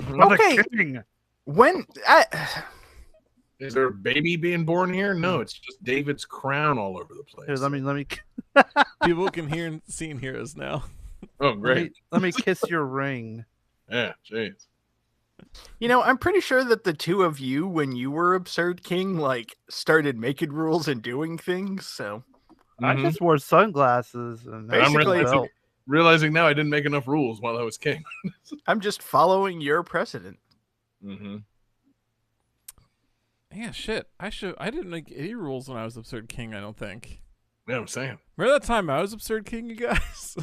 For Okay. the king. Is there a baby being born here? No, it's just David's crown all over the place. Here, let me People can hear and see and hear us now. Oh, great. let me kiss your ring. Yeah, jeez. I'm pretty sure that the two of you, when you were Absurd King, started making rules and doing things. So I just wore sunglasses and Basically- belt. Realizing now I didn't make enough rules while I was king. I'm just following your precedent. Mm-hmm. Yeah, shit. I didn't make any rules when I was Absurd King, I don't think. Yeah, I'm saying. Remember that time I was Absurd King, you guys?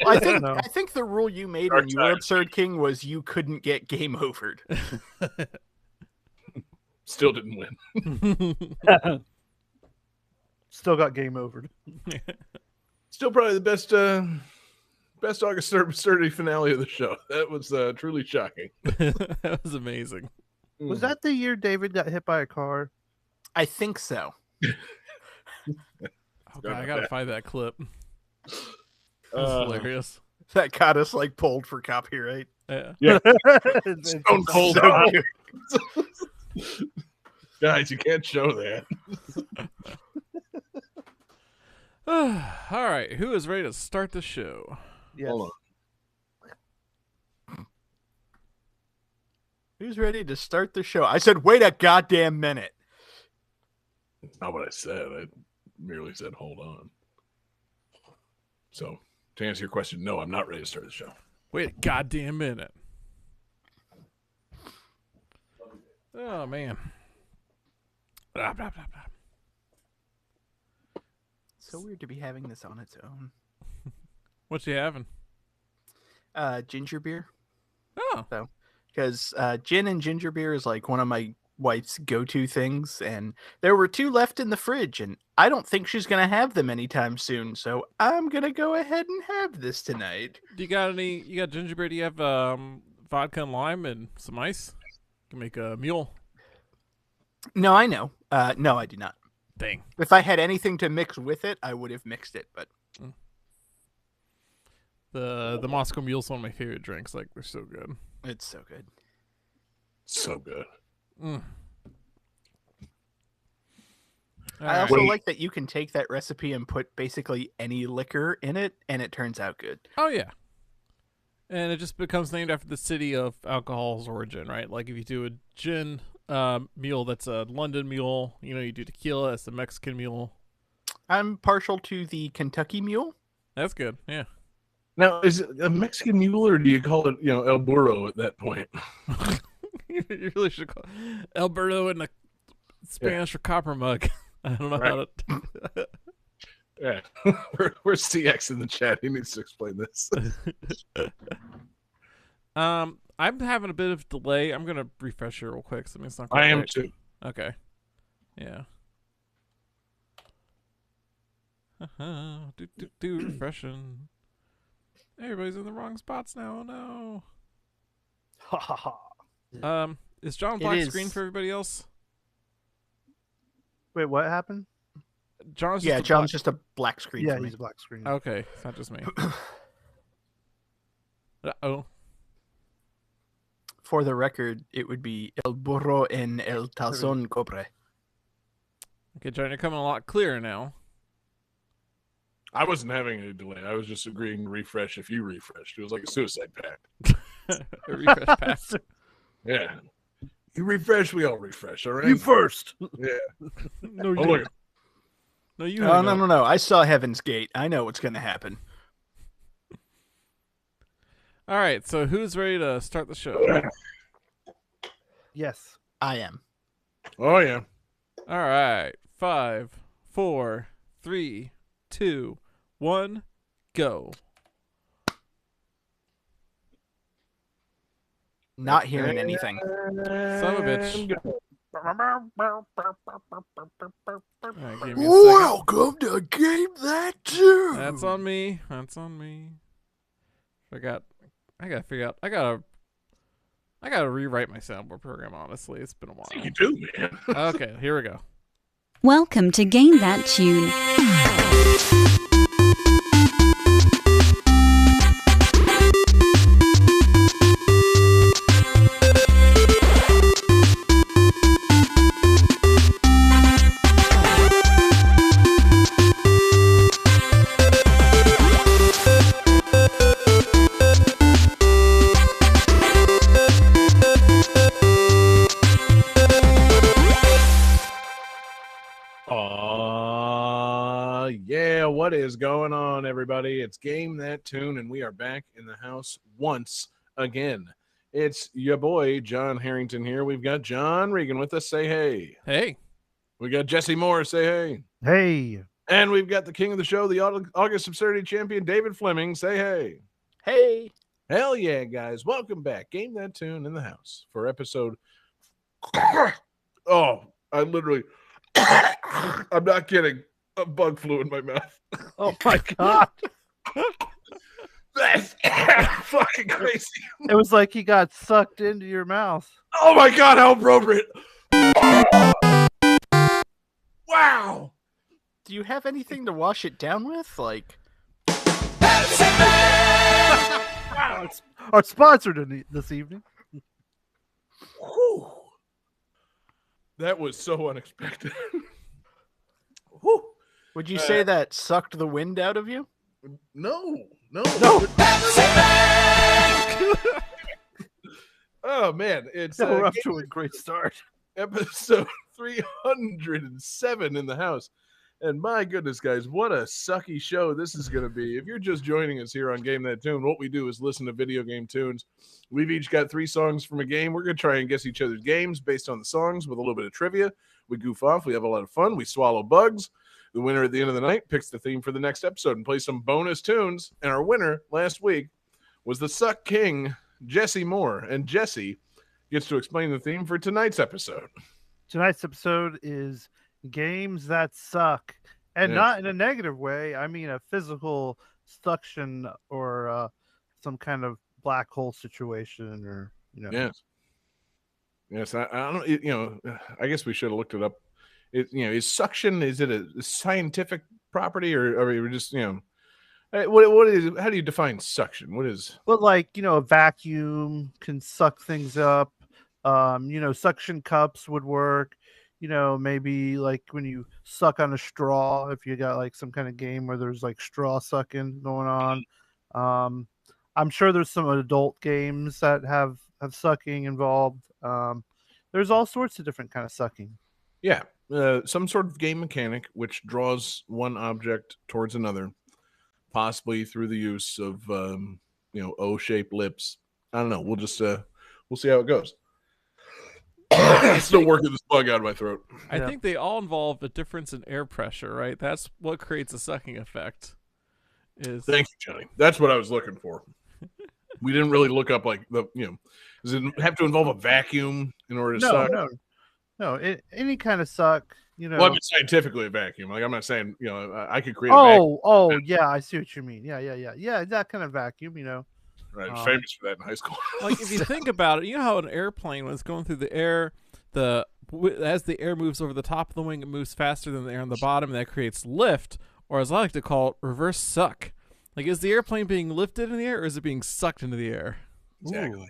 I No. think the rule you made Dark when you were side. Absurd King was you couldn't get game overed. Still didn't win. Still got game over. Still probably the best August absurdity finale of the show. That was truly shocking. That was amazing. Was that the year David got hit by a car? I think so. Oh, God, I gotta find that clip. That's Uh, hilarious. That got us pulled for copyright. Yeah. Stone cold. So Guys, you can't show that. All right, who is ready to start the show? Yes. Hold on. Who's ready to start the show? I said, wait a goddamn minute. Not what I said. I merely said, hold on. So, to answer your question, no, I'm not ready to start the show. Wait a goddamn minute. Oh, man. Blah, blah, blah, blah. So weird to be having this on its own. What you having? Ginger beer. Oh, Because gin and ginger beer is one of my wife's go-to things, and there were 2 left in the fridge, and I don't think she's gonna have them anytime soon, so I'm gonna go ahead and have this tonight. you got ginger beer? Do you have vodka and lime and some ice? You can make a mule. No, I know. No, I do not. Dang. If I had anything to mix with it, I would have mixed it, but The Moscow Mule's one of my favorite drinks. They're so good. it's so good. So good. Mm. I also Wait. like that you can take that recipe and put basically any liquor in it, and it turns out good. Oh yeah, and it just becomes named after the city of alcohol's origin, right? Like if you do a gin mule, that's a London mule. You do tequila, that's a Mexican mule. I'm partial to the Kentucky Mule. That's good. Yeah. Now, is it a Mexican mule, or do you call it, El Burro at that point? You really should call Alberto in the Spanish for copper mug. I don't know how to. Yeah. Where's CX in the chat? He needs to explain this. I'm having a bit of delay. I'm gonna refresh it real quick. So it's not quite I am right. too. Okay. Yeah. Refreshing. Everybody's in the wrong spots now. Oh no. Ha ha ha. Is John It black is. screen for everybody else? Wait, what happened? John's Yeah, just a John's just a black screen Yeah, for me. he's a black screen. okay. It's not just me. Uh-oh. For the record, it would be El Burro en el Tazón Cobre. Okay, John, you're coming a lot clearer now. I wasn't having any delay. I was just agreeing to refresh if you refreshed. It was like a suicide pact. A refresh pass. Yeah. You refresh, we all refresh, all right? You first. Yeah. No, Oh, look. No, you. Oh, hang up. no. I saw Heaven's Gate. I know what's going to happen. All right, so who's ready to start the show? Yes. I am. Oh, yeah. All right, 5, 4, 3, 2, 1, go. Not hearing anything. Son of a bitch. All right, give me a second. Welcome to Game That Too. That's on me. That's on me. I gotta figure out. I gotta rewrite my soundboard program. Honestly, it's been a while. You do, man. Okay, here we go. Welcome to Game That Tune. What is going on, everybody? It's Game That Tune, and we are back in the house once again. It's your boy, John Harrington here. We've got John Regan with us. Say hey. Hey. We got Jesse Moore. Say hey. Hey. And we've got the king of the show, the August Absurdity champion, David Fleming. Say hey. Hey. Hell yeah, guys. Welcome back. Game That Tune in the house for episode... Oh, I literally... I'm not kidding. A bug flew in my mouth. Oh my god. That's fucking crazy. It was like he got sucked into your mouth. Oh my god, how appropriate. Wow. Do you have anything to wash it down with? Like, Our sponsor this evening. Whew. That was so unexpected. Whew. would you say that sucked the wind out of you? No. No. Oh man, it's So we're up to a great start. episode 307 in the house. And my goodness, guys, what a sucky show this is going to be. If you're just joining us here on Game That Tune, what we do is listen to video game tunes. We've each got 3 songs from a game. We're going to try and guess each other's games based on the songs with a little bit of trivia. We goof off. We have a lot of fun. We swallow bugs. The winner at the end of the night picks the theme for the next episode and plays some bonus tunes. And our winner last week was the Suck King, Jesse Moore. And Jesse gets to explain the theme for tonight's episode. Tonight's episode is games that suck. And Yeah. not in a negative way. I mean a physical suction or some kind of black hole situation or, you know. Yes. I don't, I guess we should have looked it up. Is suction, is it a scientific property or are we just, what is, how do you define suction? What is, But like, a vacuum can suck things up. Suction cups would work. Maybe like when you suck on a straw, if you got like some kind of game where there's like straw sucking going on. I'm sure there's some adult games that have sucking involved. There's all sorts of different kind of sucking. yeah, some sort of game mechanic which draws one object towards another, possibly through the use of, O-shaped lips. I don't know. We'll just, we'll see how it goes. Still working this bug out of my throat. I Yeah. think they all involve a difference in air pressure, right? That's what creates a sucking effect. Is Thank you, Johnny. That's what I was looking for. We didn't really look up like does it have to involve a vacuum in order to suck? No. Any kind of suck, Well, I mean scientifically a vacuum. Like I'm not saying, I could create a vacuum. Oh, yeah, I see what you mean. Yeah, that kind of vacuum, Right, I was famous for that in high school. like if you think about it, you know how an airplane, when it's going through the air, as the air moves over the top of the wing, it moves faster than the air on the bottom, and that creates lift, or as I like to call it, reverse suck. Like, is the airplane being lifted in the air, or is it being sucked into the air? Exactly.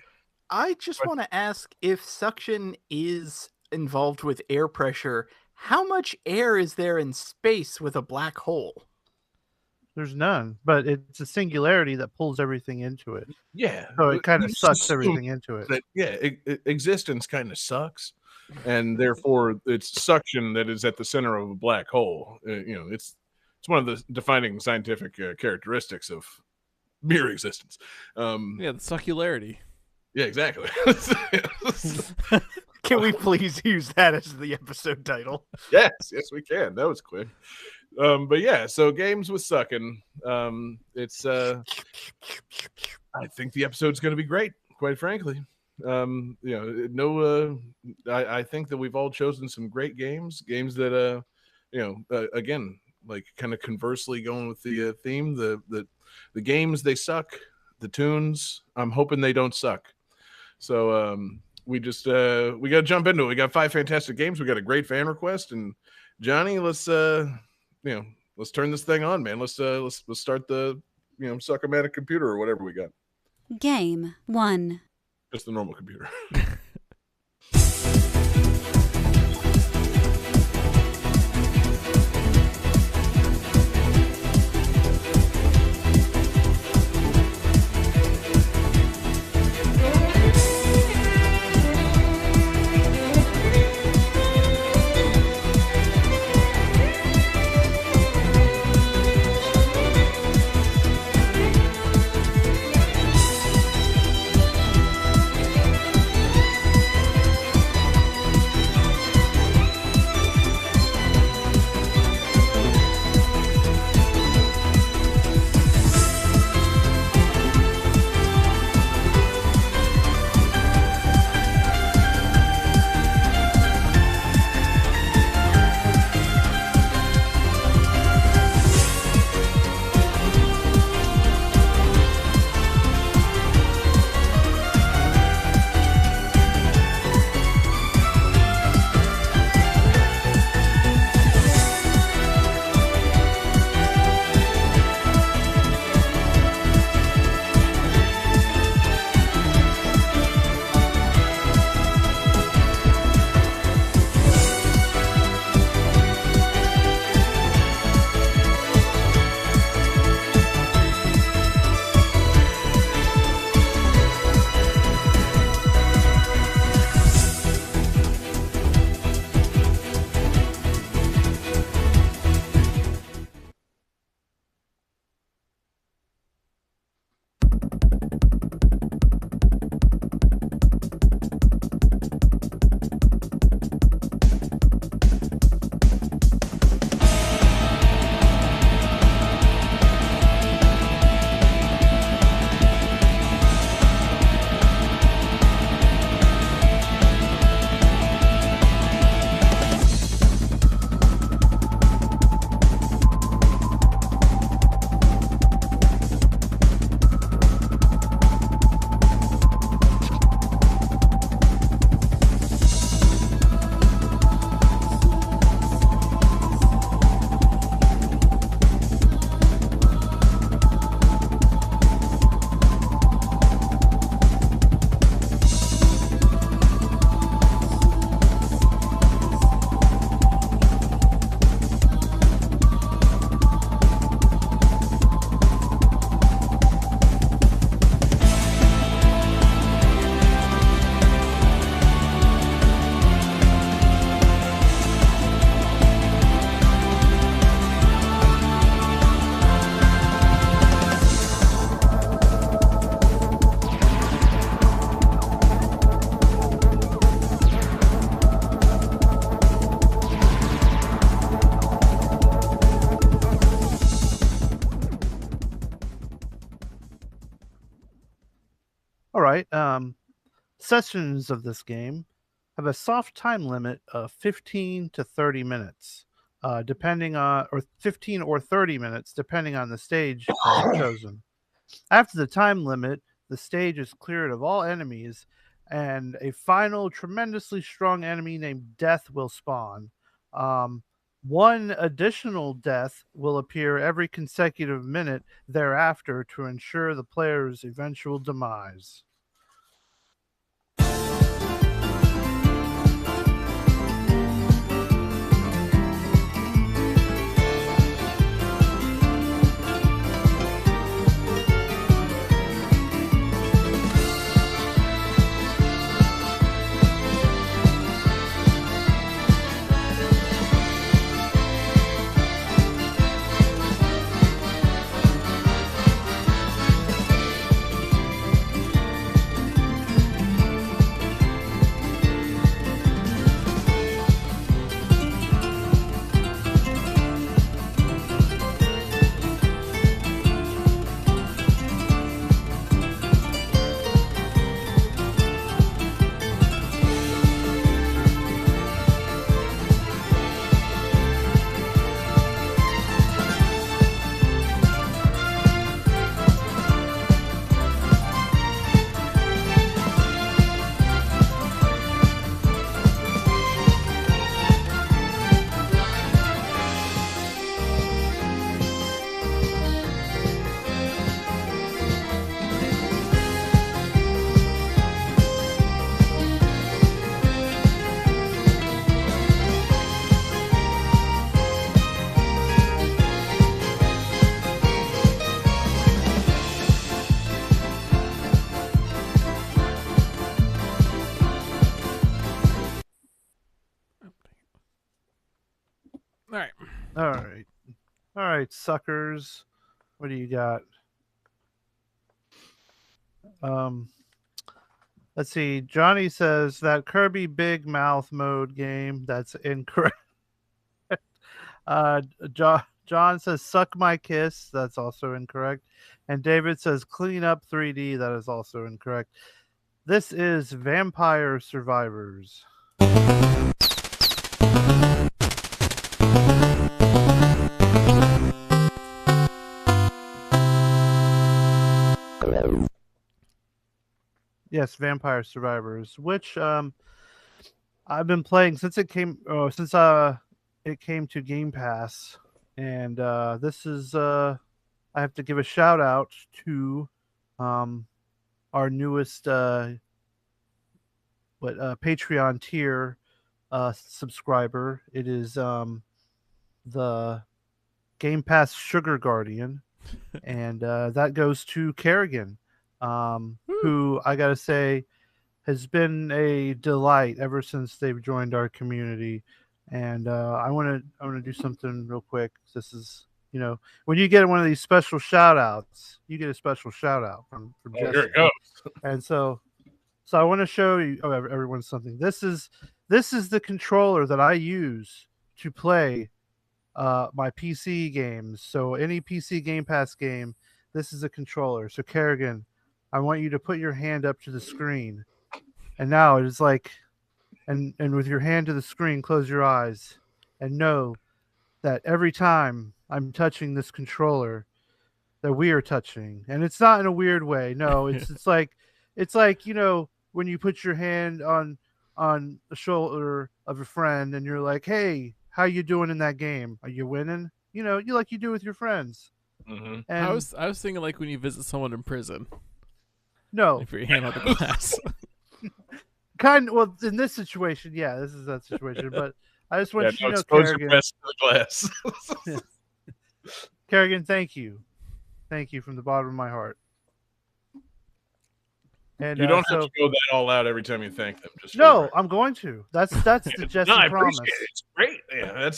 I just want to ask, if suction is involved with air pressure, how much air is there in space with a black hole? There's none, but it's a singularity that pulls everything into it. Yeah. So but it kind you of just sucks assume everything into it. That existence kind of sucks, and therefore it's suction that is at the center of a black hole. It's one of the defining scientific characteristics of mere existence. Yeah, the succularity. Yeah, exactly. Can we please use that as the episode title? yes, we can. That was quick. But yeah, so games with sucking. It's I think the episode's going to be great, quite frankly. I think that we've all chosen some great games that again, like kind of conversely going with the theme, the games they suck, the tunes, I'm hoping they don't suck. So we got to jump into it. We got 5 fantastic games. We got a great fan request, and Johnny, let's turn this thing on, man. Let's start the Suck-O-Matic computer or whatever we got. Game 1. Just the normal computer. All right. Sessions of this game have a soft time limit of 15 to 30 minutes, depending on, or 15 or 30 minutes, depending on the stage chosen. After the time limit, the stage is cleared of all enemies, and a final tremendously strong enemy named Death will spawn. One additional death will appear every consecutive minute thereafter to ensure the player's eventual demise. All right. All right. All right, suckers. What do you got? Let's see. Johnny says that Kirby Big Mouth mode game. That's incorrect. John says suck my kiss. That's also incorrect. And David says clean up 3D. That is also incorrect. This is Vampire Survivors. Yes, Vampire Survivors, which I've been playing since it came to Game Pass, and this is I have to give a shout out to our newest Patreon tier subscriber. It is the Game Pass Sugar Guardian, and that goes to Kerrigan. Who I gotta say has been a delight ever since they've joined our community. And I want to do something real quick. This is, when you get one of these special shout outs, you get a special shout out from Jesse. Here it goes. And so I want to show you everyone something. This is the controller that I use to play my PC games. So any PC Game Pass game, this is a controller. So Kerrigan, I want you to put your hand up to the screen. And now it is like, and with your hand to the screen, close your eyes and know that every time I'm touching this controller that we are touching. And it's not in a weird way. No, it's like when you put your hand on the shoulder of a friend and you're like, hey, how you doing in that game? Are you winning? You like you do with your friends. Mm-hmm. And I was thinking like when you visit someone in prison. no, If your hand on the glass. well, in this situation, yeah, this is that situation. But I just want you to know, expose your Kerrigan, breast to the glass. Kerrigan, thank you from the bottom of my heart. And You don't have to go that all out every time you thank them. Just no, I'm going to. That's the Jesse no, I promise. appreciate it. It's great. Yeah,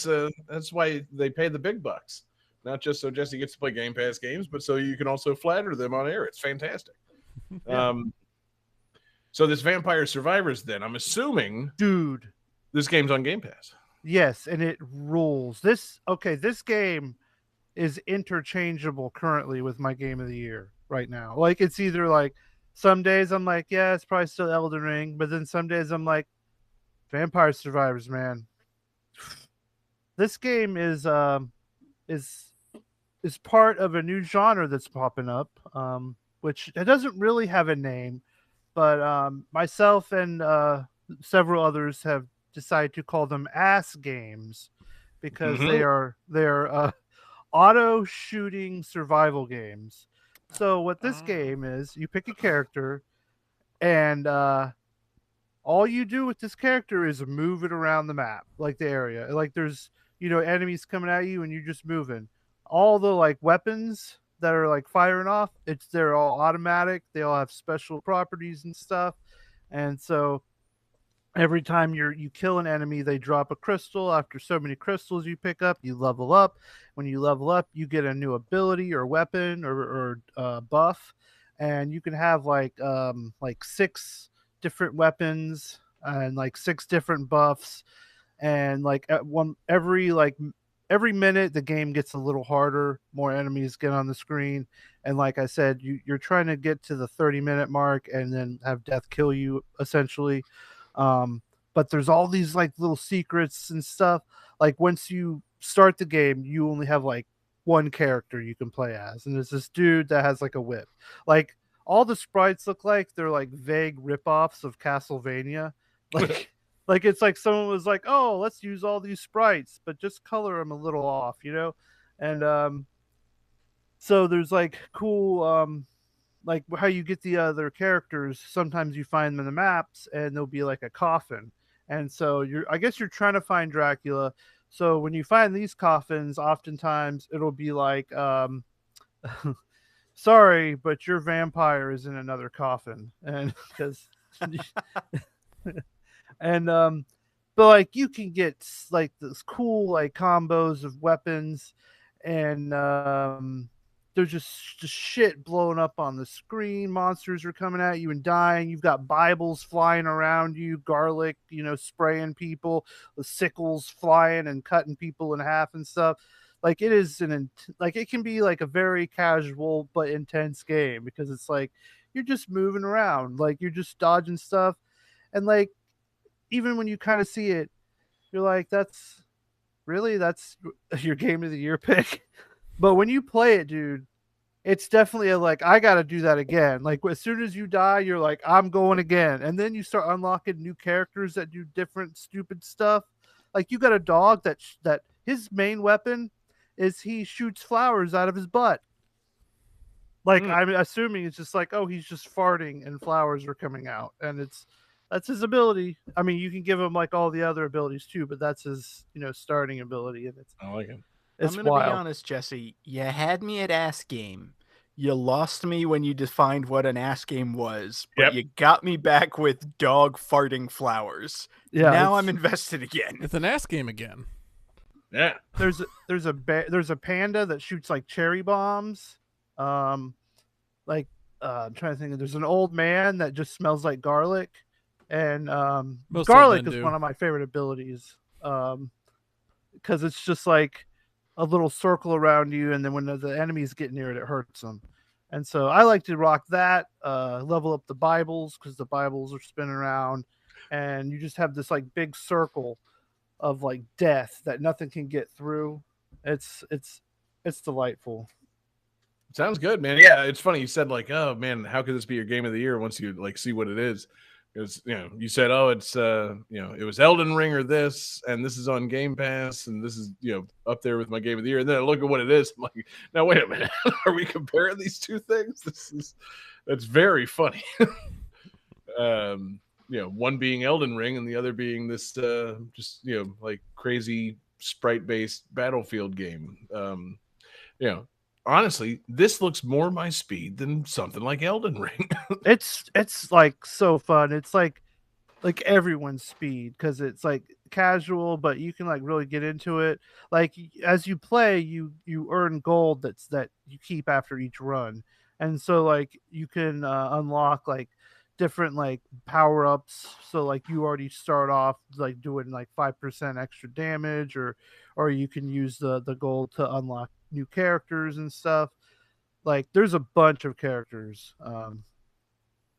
that's why they pay the big bucks. Not just so Jesse gets to play Game Pass games, but so you can also flatter them on air. It's fantastic. Yeah. So this Vampire Survivors, then I'm assuming, Dude, this game's on Game Pass. yes, and it rules. This game is interchangeable currently with my game of the year right now. Like it's either like some days I'm like, yeah, it's probably still Elden Ring, but then some days I'm like, Vampire Survivors, man. This game is is part of a new genre that's popping up, which it doesn't really have a name, but myself and several others have decided to call them ass games because they are auto shooting survival games. So what this game is, you pick a character, and all you do with this character is move it around the map, like the area. Like there's enemies coming at you, and you're just moving. All the like weapons that are like firing off, they're all automatic. They all have special properties and stuff, and so every time you kill an enemy, they drop a crystal. After so many crystals you pick up, you level up. When you level up, you get a new ability or weapon or buff, and you can have like 6 different weapons and like 6 different buffs, and like every minute the game gets a little harder. More enemies get on the screen, and like I said, you're trying to get to the 30-minute mark and then have death kill you essentially. But there's all these like little secrets and stuff. Like once you start the game, you only have like one character you can play as, and there's this dude that has like a whip. Like all the sprites look like they're like vague ripoffs of Castlevania. Like like it's like someone was like, "Oh, let's use all these sprites, but just color them a little off," And so there's like cool like how you get the other characters. Sometimes you find them in the maps, and there'll be like a coffin, and so I guess you're trying to find Dracula. So when you find these coffins, oftentimes it'll be like, sorry, but your vampire is in another coffin, and because and but like you can get like this cool like combos of weapons, and there's just shit blowing up on the screen. Monsters are coming at you and dying. You've got Bibles flying around you, garlic, spraying people, the sickles flying and cutting people in half and stuff. Like it is like it can be like a very casual but intense game because it's like you're just moving around, like you're just dodging stuff, and like even when you kind of see it, you're like, that's your game of the year pick. But when you play it, dude, it's definitely like, I got to do that again. Like as soon as you die, you're like, I'm going again. And then you start unlocking new characters that do different stupid stuff. Like you got a dog that his main weapon is he shoots flowers out of his butt. Like I'm assuming it's just like, oh, he's just farting and flowers are coming out. And that's his ability. I mean, you can give him like all the other abilities too, but that's his, starting ability. And I like it. I'm going to be honest, Jesse. You had me at ass game. You lost me when you defined what an ass game was, but you got me back with dog farting flowers. Yeah, now I'm invested again. It's an ass game again. Yeah. There's a panda that shoots like cherry bombs. I'm trying to think. There's an old man that just smells like garlic, and garlic is one of my favorite abilities. Because it's just like a little circle around you, and then when the enemies get near it, it hurts them. And so I like to rock that, level up the Bibles because the Bibles are spinning around, and you just have this like big circle of like death that nothing can get through. It's delightful. Sounds good, man. Yeah, it's funny you said like, oh man, how could this be your game of the year once you like see what it is? Because you said, oh, it's it was Elden Ring or this, and this is on Game Pass, and this is up there with my game of the year. And then I look at what it is. I'm like, now wait a minute, are we comparing these two things? That's very funny. One being Elden Ring, and the other being this just like crazy sprite based Battlefield game. Honestly, this looks more my speed than something like Elden Ring. It's like so fun. It's like everyone's speed because it's like casual, but you can like really get into it. Like as you play, you earn gold that you keep after each run, and so like you can unlock like different like power ups. So like you already start off like doing like 5% extra damage, or you can use the gold to unlock new characters and stuff. Like there's a bunch of characters.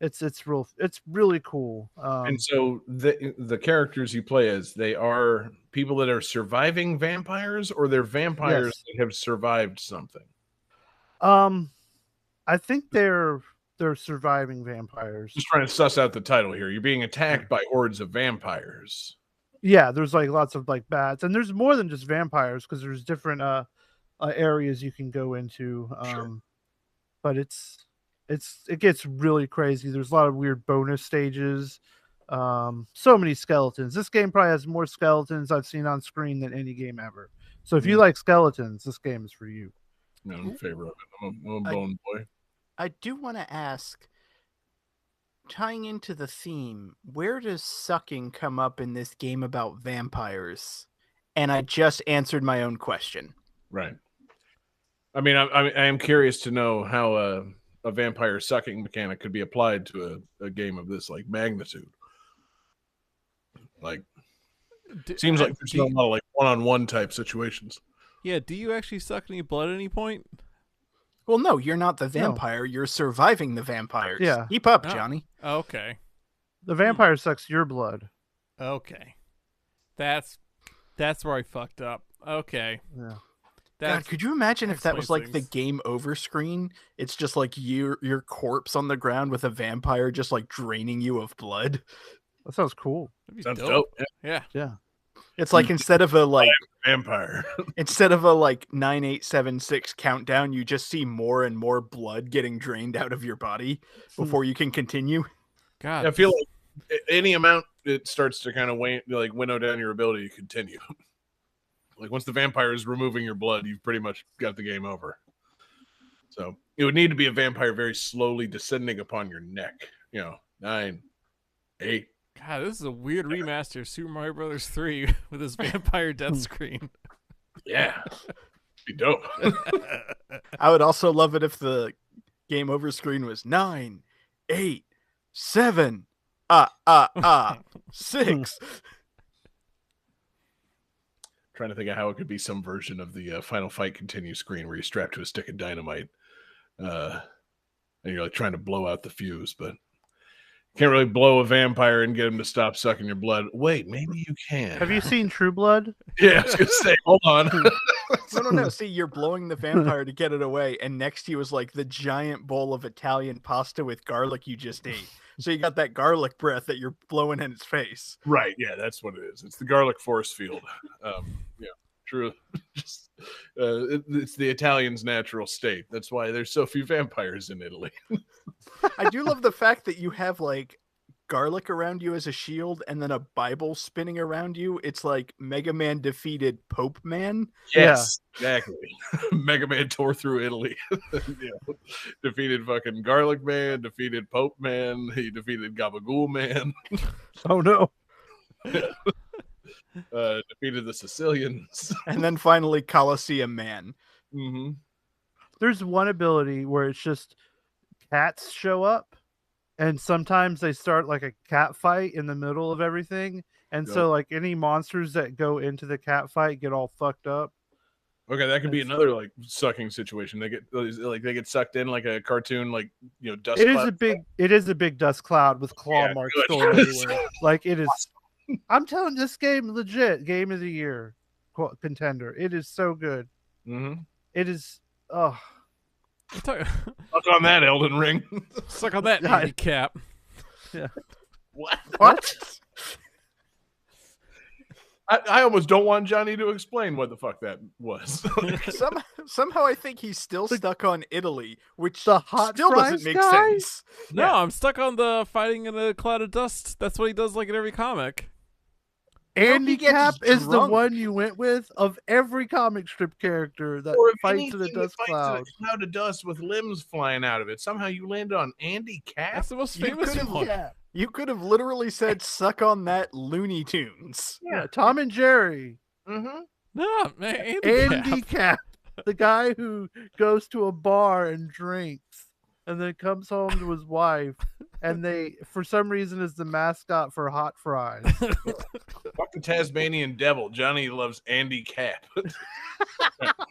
It's really cool. And so the characters you play as, they are people that are surviving vampires, or they're vampires Yes. that have survived something. I think they're surviving vampires. Just trying to suss out the title here. You're being attacked by hordes of vampires. Yeah, there's like lots of like bats, and there's more than just vampires because there's different areas you can go into. Sure. But it gets really crazy. There's a lot of weird bonus stages. So many skeletons. This game probably has more skeletons I've seen on screen than any game ever. So if you like skeletons, this game is for you. No, I'm in favor of it. I'm a bone boy. I do want to ask, tying into the theme, where does sucking come up in this game about vampires? And I just answered my own question. Right. I mean, I am curious to know how a vampire sucking mechanic could be applied to a game of this like magnitude. Like, seems like there's not a lot of like one-on-one type situations. Yeah, do you actually suck any blood at any point? Well, no, you're not the vampire. No. You're surviving the vampires. Yeah. Keep up, Johnny. Okay. The vampire sucks your blood. Okay. That's where I fucked up. Okay. Yeah. God, could you imagine if that was like the game over screen? It's just like your corpse on the ground with a vampire just like draining you of blood. That sounds cool. Sounds dope. Yeah. Yeah. It's like instead of a like vampire, instead of a like 9876 countdown, you just see more and more blood getting drained out of your body before you can continue. God, I feel like any amount it starts to kind of winnow down your ability to continue. Like once the vampire is removing your blood, you've pretty much got the game over. So it would need to be a vampire very slowly descending upon your neck. 9, 8. God, this is a weird remaster of Super Mario Brothers 3 with this vampire death screen. Yeah. Be dope. I would also love it if the game over screen was 9, 8, 7, 6. Trying to think of how it could be some version of the Final Fight Continue screen where you're strapped to a stick of dynamite and you're like trying to blow out the fuse, but can't really blow a vampire and get him to stop sucking your blood. Wait, maybe you can. Have you seen True Blood? Yeah, I was going to say, hold on. No. See, you're blowing the vampire to get it away, and next to you is like the giant bowl of Italian pasta with garlic you just ate. So you got that garlic breath that you're blowing in its face. Right, yeah, that's what it is. It's the garlic force field. Yeah, true. It's the Italian's natural state. That's why there's so few vampires in Italy. I do love the fact that you have like garlic around you as a shield and then a Bible spinning around you. It's like Mega Man defeated Pope Man. Yes, exactly. Mega Man tore through Italy. Yeah. Defeated fucking Garlic Man, defeated Pope Man, he defeated Gabagool Man. Oh no. Defeated the Sicilians. And then finally Colosseum Man. Mm-hmm. There's one ability where it's just cats show up, and sometimes they start like a cat fight in the middle of everything, and so like any monsters that go into the cat fight get all fucked up. Okay, that could be another like sucking situation. They get sucked in like a cartoon, like dust. It is a big dust cloud with claw marks going everywhere. Like it is. I'm telling this game legit game of the year contender. It is so good. Mm-hmm. It is. Oh. Suck on that, Elden Ring. Suck on that, handicap. Yeah. What? I almost don't want Johnny to explain what the fuck that was. Somehow I think he's still stuck on Italy, which the hot still doesn't make sense. No, yeah. I'm stuck on the fighting in a cloud of dust. That's what he does like in every comic. Handicap is the one you went with of every comic strip character that fights in a dust cloud. A cloud of dust with limbs flying out of it. Somehow you landed on Andy Cap. That's the most famous one. You could have literally said, "Suck on that, Looney Tunes." Yeah, Tom and Jerry. Mm-hmm. No, man, Andy Cap, the guy who goes to a bar and drinks, and then comes home to his wife, and they, for some reason, is the mascot for Hot Fries. Fuck the Tasmanian Devil. Johnny loves Andy Cap.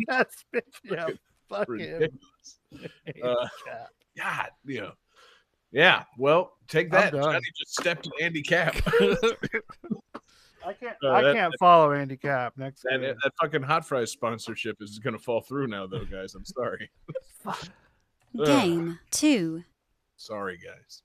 That's fuck ridiculous. him. God, Yeah, well, take that. done. Johnny just stepped in Andy Cap. I can't. Uh, I that- can't follow Andy Cap next that, game. that fucking Hot Fries sponsorship is going to fall through now, though, guys. I'm sorry. Game 2. Sorry, guys.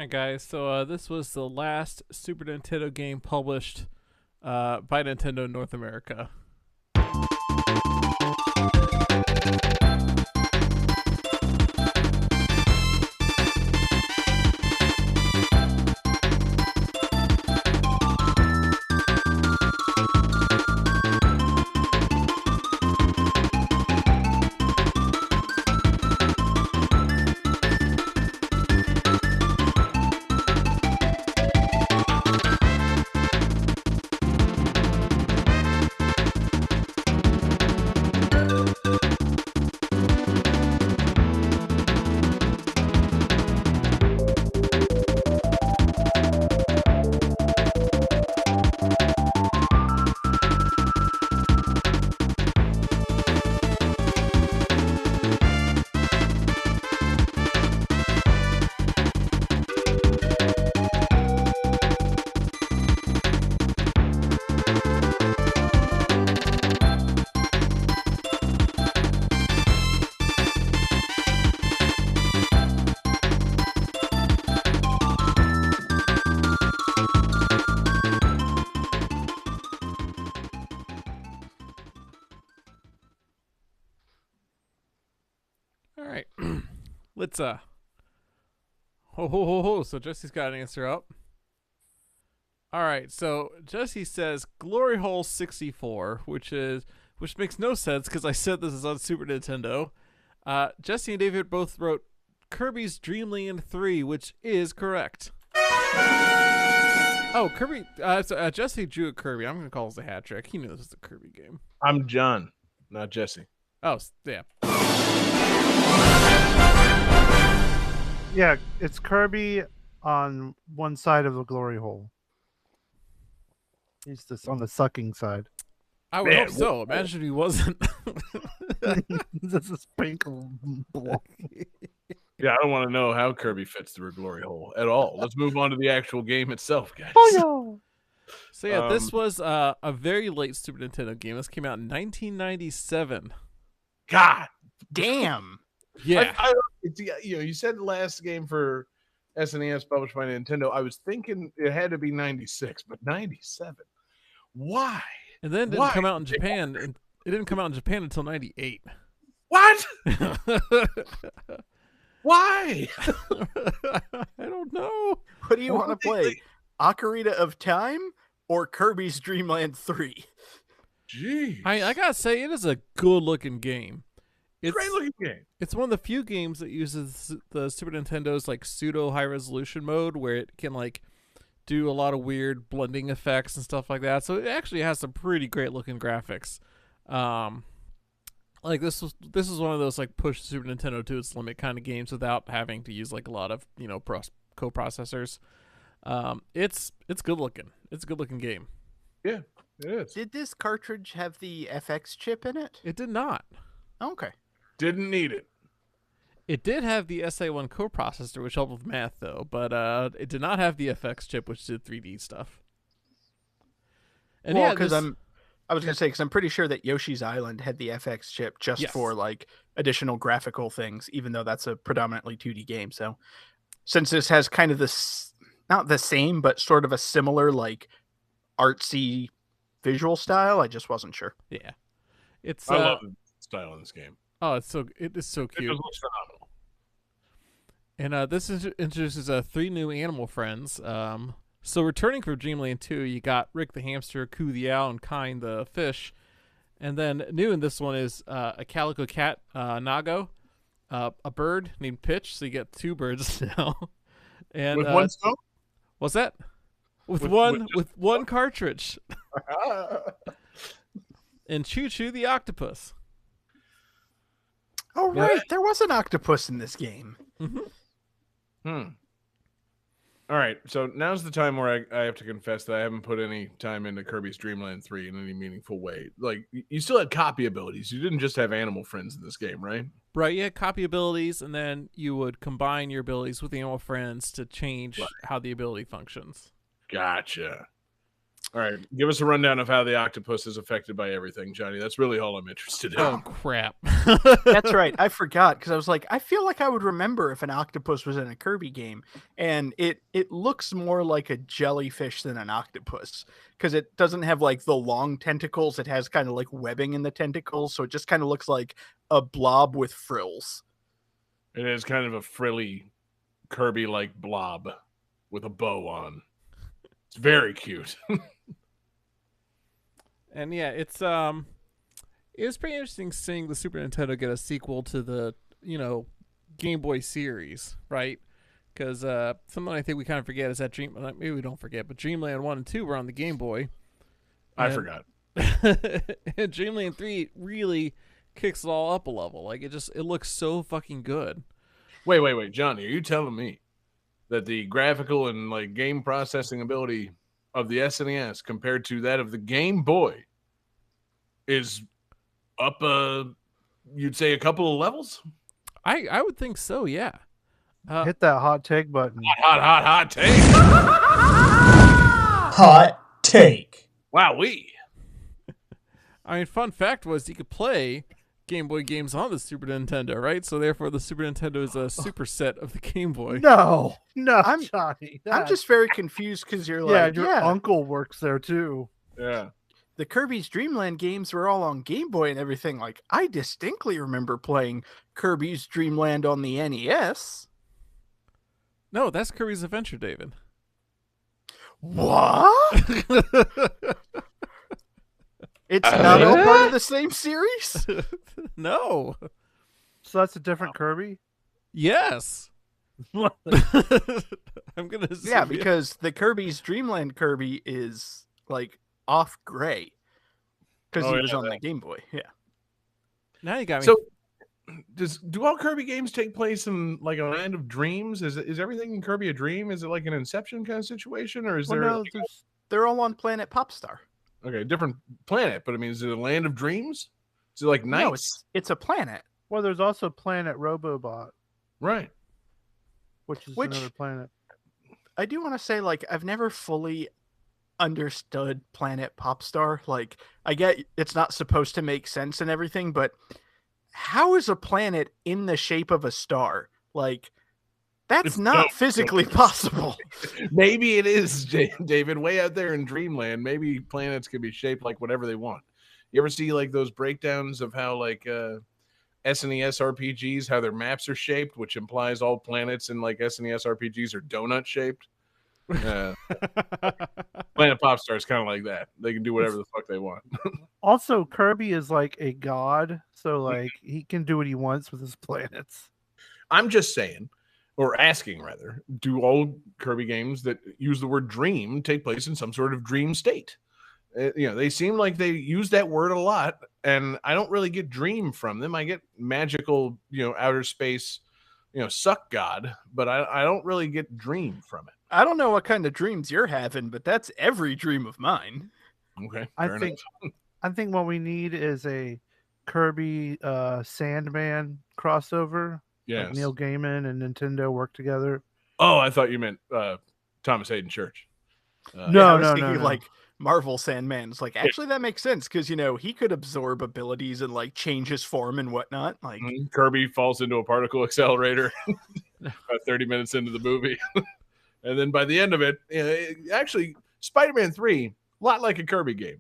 Alright, guys, so this was the last Super Nintendo game published by Nintendo North America. Alright. Let's so Jesse's got an answer up. Alright, so Jesse says Glory Hole 64, which makes no sense because I said this is on Super Nintendo. Jesse and David both wrote Kirby's Dream Land 3, which is correct. Oh, Kirby. Jesse drew a Kirby. I'm going to call this a hat trick. He knew this was a Kirby game. I'm John, not Jesse. Oh, yeah. Yeah, it's Kirby on one side of the glory hole. He's just on the sucking side. I would Man, hope so. Imagine if he wasn't. This is pink block. Yeah, I don't want to know how Kirby fits through a glory hole at all. Let's move on to the actual game itself, guys. Oh So yeah, this was a very late Super Nintendo game. This came out in 1997. God, Damn. Yeah. you said last game for SNES published by Nintendo. I was thinking it had to be 96, but 97. Why? And then it didn't Why? come out in Japan. And it didn't come out in Japan until 98. What? Why? I don't know. What do you What want to do they play? Ocarina of Time or Kirby's Dream Land 3? Jeez. I gotta say, it is a good looking game. It's Great looking game. It's one of the few games that uses the Super Nintendo's like pseudo high resolution mode, where it can like do a lot of weird blending effects and stuff like that. So it actually has some pretty great looking graphics. Like this was one of those like push Super Nintendo to its limit kind of games without having to use like a lot of co-processors. It's good looking. It's a good looking game. Yeah, it is. Did this cartridge have the FX chip in it? It did not. Okay. Didn't need it. It did have the SA1 coprocessor, which helped with math, though, but it did not have the FX chip, which did 3D stuff. And Well, yeah, because I was gonna say, because I'm pretty sure that Yoshi's Island had the FX chip just Yes. for like additional graphical things, even though that's a predominantly 2D game. So since this has kind of this, not the same, but sort of a similar like artsy visual style, I just wasn't sure. yeah, it's I love the style in this game. it is so It cute. just looks phenomenal. And this introduces 3 new animal friends. So returning from Dreamland 2, you got Rick the hamster, Coo the owl, and Kine the fish. And then new in this one is a calico cat, Nago, a bird named Pitch. So you get 2 birds now. And With one scope? what's that? With With one cartridge. And Choo Choo the octopus. Oh Yeah. right, there was an octopus in this game. All right, so now's the time where I have to confess that I haven't put any time into Kirby's Dream Land 3 in any meaningful way. Like, you still had copy abilities. You didn't just have animal friends in this game, right? Right, you had copy abilities, and then you would combine your abilities with animal friends to change Right. how the ability functions. Gotcha. All right, give us a rundown of how the octopus is affected by everything, Johnny. That's really all I'm interested in. Oh, crap. That's right. I forgot because I was like, I feel like I would remember if an octopus was in a Kirby game, and it looks more like a jellyfish than an octopus because it doesn't have like the long tentacles. It has kind of like webbing in the tentacles, so it just kind of looks like a blob with frills. It is kind of a frilly Kirby-like blob with a bow on. It's very cute. And yeah, it was pretty interesting seeing the Super Nintendo get a sequel to the, Game Boy series, right? Because something I think we kind of forget is that maybe we don't forget, but Dreamland 1 and 2 were on the Game Boy. I And- forgot. And Dreamland 3 really kicks it all up a level. Like it looks so fucking good. Wait, Johnny, are you telling me that the graphical and like game processing ability of the SNES compared to that of the Game Boy is up you'd say a couple of levels? I would think so, yeah. Hit that hot take button. Hot take. Hot take. Wowee. I mean, fun fact was you could play Game Boy games on the Super Nintendo, right? So therefore, the Super Nintendo is a superset of the Game Boy. No, I'm- Johnny. I'm just very confused because you're yeah, like, your uncle works there too. Yeah. the Kirby's Dream Land games were all on Game Boy and everything. Like, I distinctly remember playing Kirby's Dream Land on the NES. No, that's Kirby's Adventure, David. What? It's not all part of the same series? No. So that's a different Kirby. Yes. I'm gonna assume Yeah, because the Kirby's Dreamland Kirby is like off gray because Oh, he was yeah, on the Game Boy. Yeah. now you got me. So, do all Kirby games take place in like a land of dreams? Is everything in Kirby a dream? Is it like an Inception kind of situation, or is Well, there no, there's They're all on Planet Popstar. okay different planet? But I mean, is it a land of dreams? Is it like nights? No, it's a planet. well, there's also Planet Robobot, Right. which is Which- another planet. I do want to say, like, I've never fully understood Planet Popstar. Like, I get it's not supposed to make sense and everything, but how is a planet in the shape of a star? Like, that's It's not no- physically possible. Maybe it is, David, way out there in dreamland. Maybe planets can be shaped like whatever they want. You ever see like those breakdowns of how like SNES RPGs, how their maps are shaped, which implies all planets in like SNES RPGs are donut shaped? Planet Popstar is kind of like that. They can do whatever the fuck they want. Also, Kirby is like a god, so like he can do what he wants with his planets. I'm just saying, or asking rather, do all Kirby games that use the word dream take place in some sort of dream state? They seem like they use that word a lot, and I don't really get dream from them. I get magical, outer space, suck god, but I don't really get dream from it. I don't know what kind of dreams you're having, but that's every dream of mine. Okay, I fair think enough. I think what we need is a Kirby Sandman crossover. Yes. Like Neil Gaiman and Nintendo work together. Oh, I thought you meant Thomas Hayden Church. No, I was no, thinking no. like Marvel Sandman. It's like, actually, that makes sense because, he could absorb abilities and like change his form and whatnot. Like, Kirby falls into a particle accelerator about 30 minutes into the movie. And then by the end of it, actually, Spider-Man 3, a lot like a Kirby game.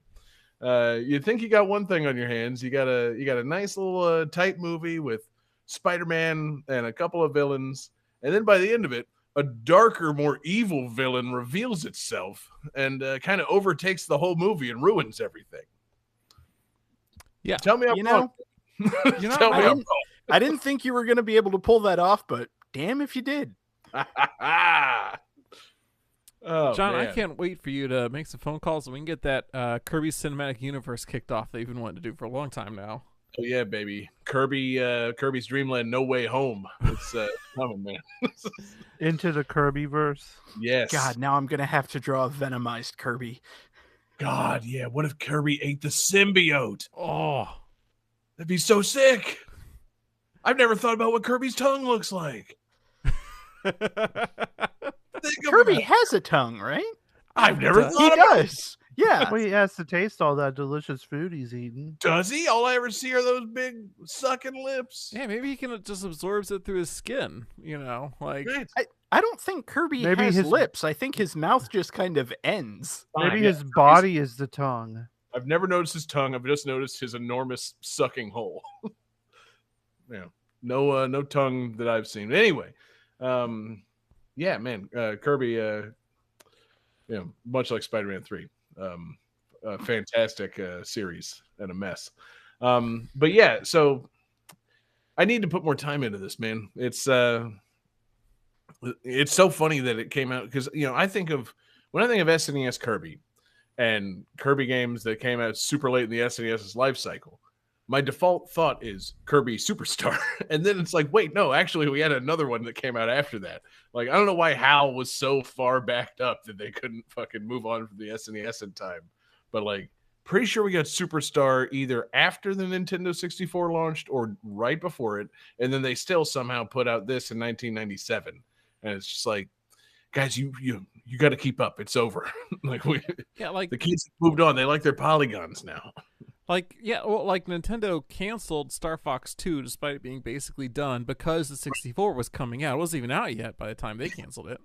You think you got one thing on your hands. You got a nice little tight movie with Spider-Man and a couple of villains. And then by the end of it, a darker, more evil villain reveals itself and kind of overtakes the whole movie and ruins everything. Yeah. Tell me I'm You wrong. know, Tell me I I'm didn't- I didn't think you were going to be able to pull that off, but damn if you did. wrong. Oh, John, I man. can't wait for you to make some phone calls and we can get that Kirby Cinematic Universe kicked off that you've been wanting to do for a long time now. Oh yeah, baby. Kirby's Dreamland No Way Home. It's coming, man. Into the Kirby verse. Yes. God, now I'm going to have to draw a Venomized Kirby. God, yeah. What if Kirby ate the symbiote? Oh, That'd be so sick. I've never thought about what Kirby's tongue looks like. Think Kirby about it. has a tongue, right? I've never He He thought about it. does. Yeah. Well, he has to taste all that delicious food he's eating. Does he? All I ever see are those big sucking lips. yeah, maybe he can just absorbs it through his skin. Like Right. I don't think Kirby Maybe has his- lips. I think his mouth just kind of ends. Fine, Maybe yeah. his body is the tongue. I've never noticed his tongue. I've just noticed his enormous sucking hole. Yeah, no tongue that I've seen. Anyway, yeah, man, Kirby, much like Spider-Man 3, a fantastic series and a mess. But yeah, so I need to put more time into this, man. It's so funny that it came out because when I think of SNES Kirby and Kirby games that came out super late in the SNES's life cycle, my default thought is Kirby Superstar. And then it's like, wait, no, actually we had another one that came out after that. Like, I don't know why HAL was so far backed up that they couldn't fucking move on from the SNES in time. But like, pretty sure we got Superstar either after the Nintendo 64 launched or right before it. And then they still somehow put out this in 1997. And it's just like, guys, you got to keep up. It's over. Like the kids moved on. They like their polygons now. Nintendo canceled Star Fox 2 despite it being basically done because the 64 was coming out. It wasn't even out yet by the time they canceled it.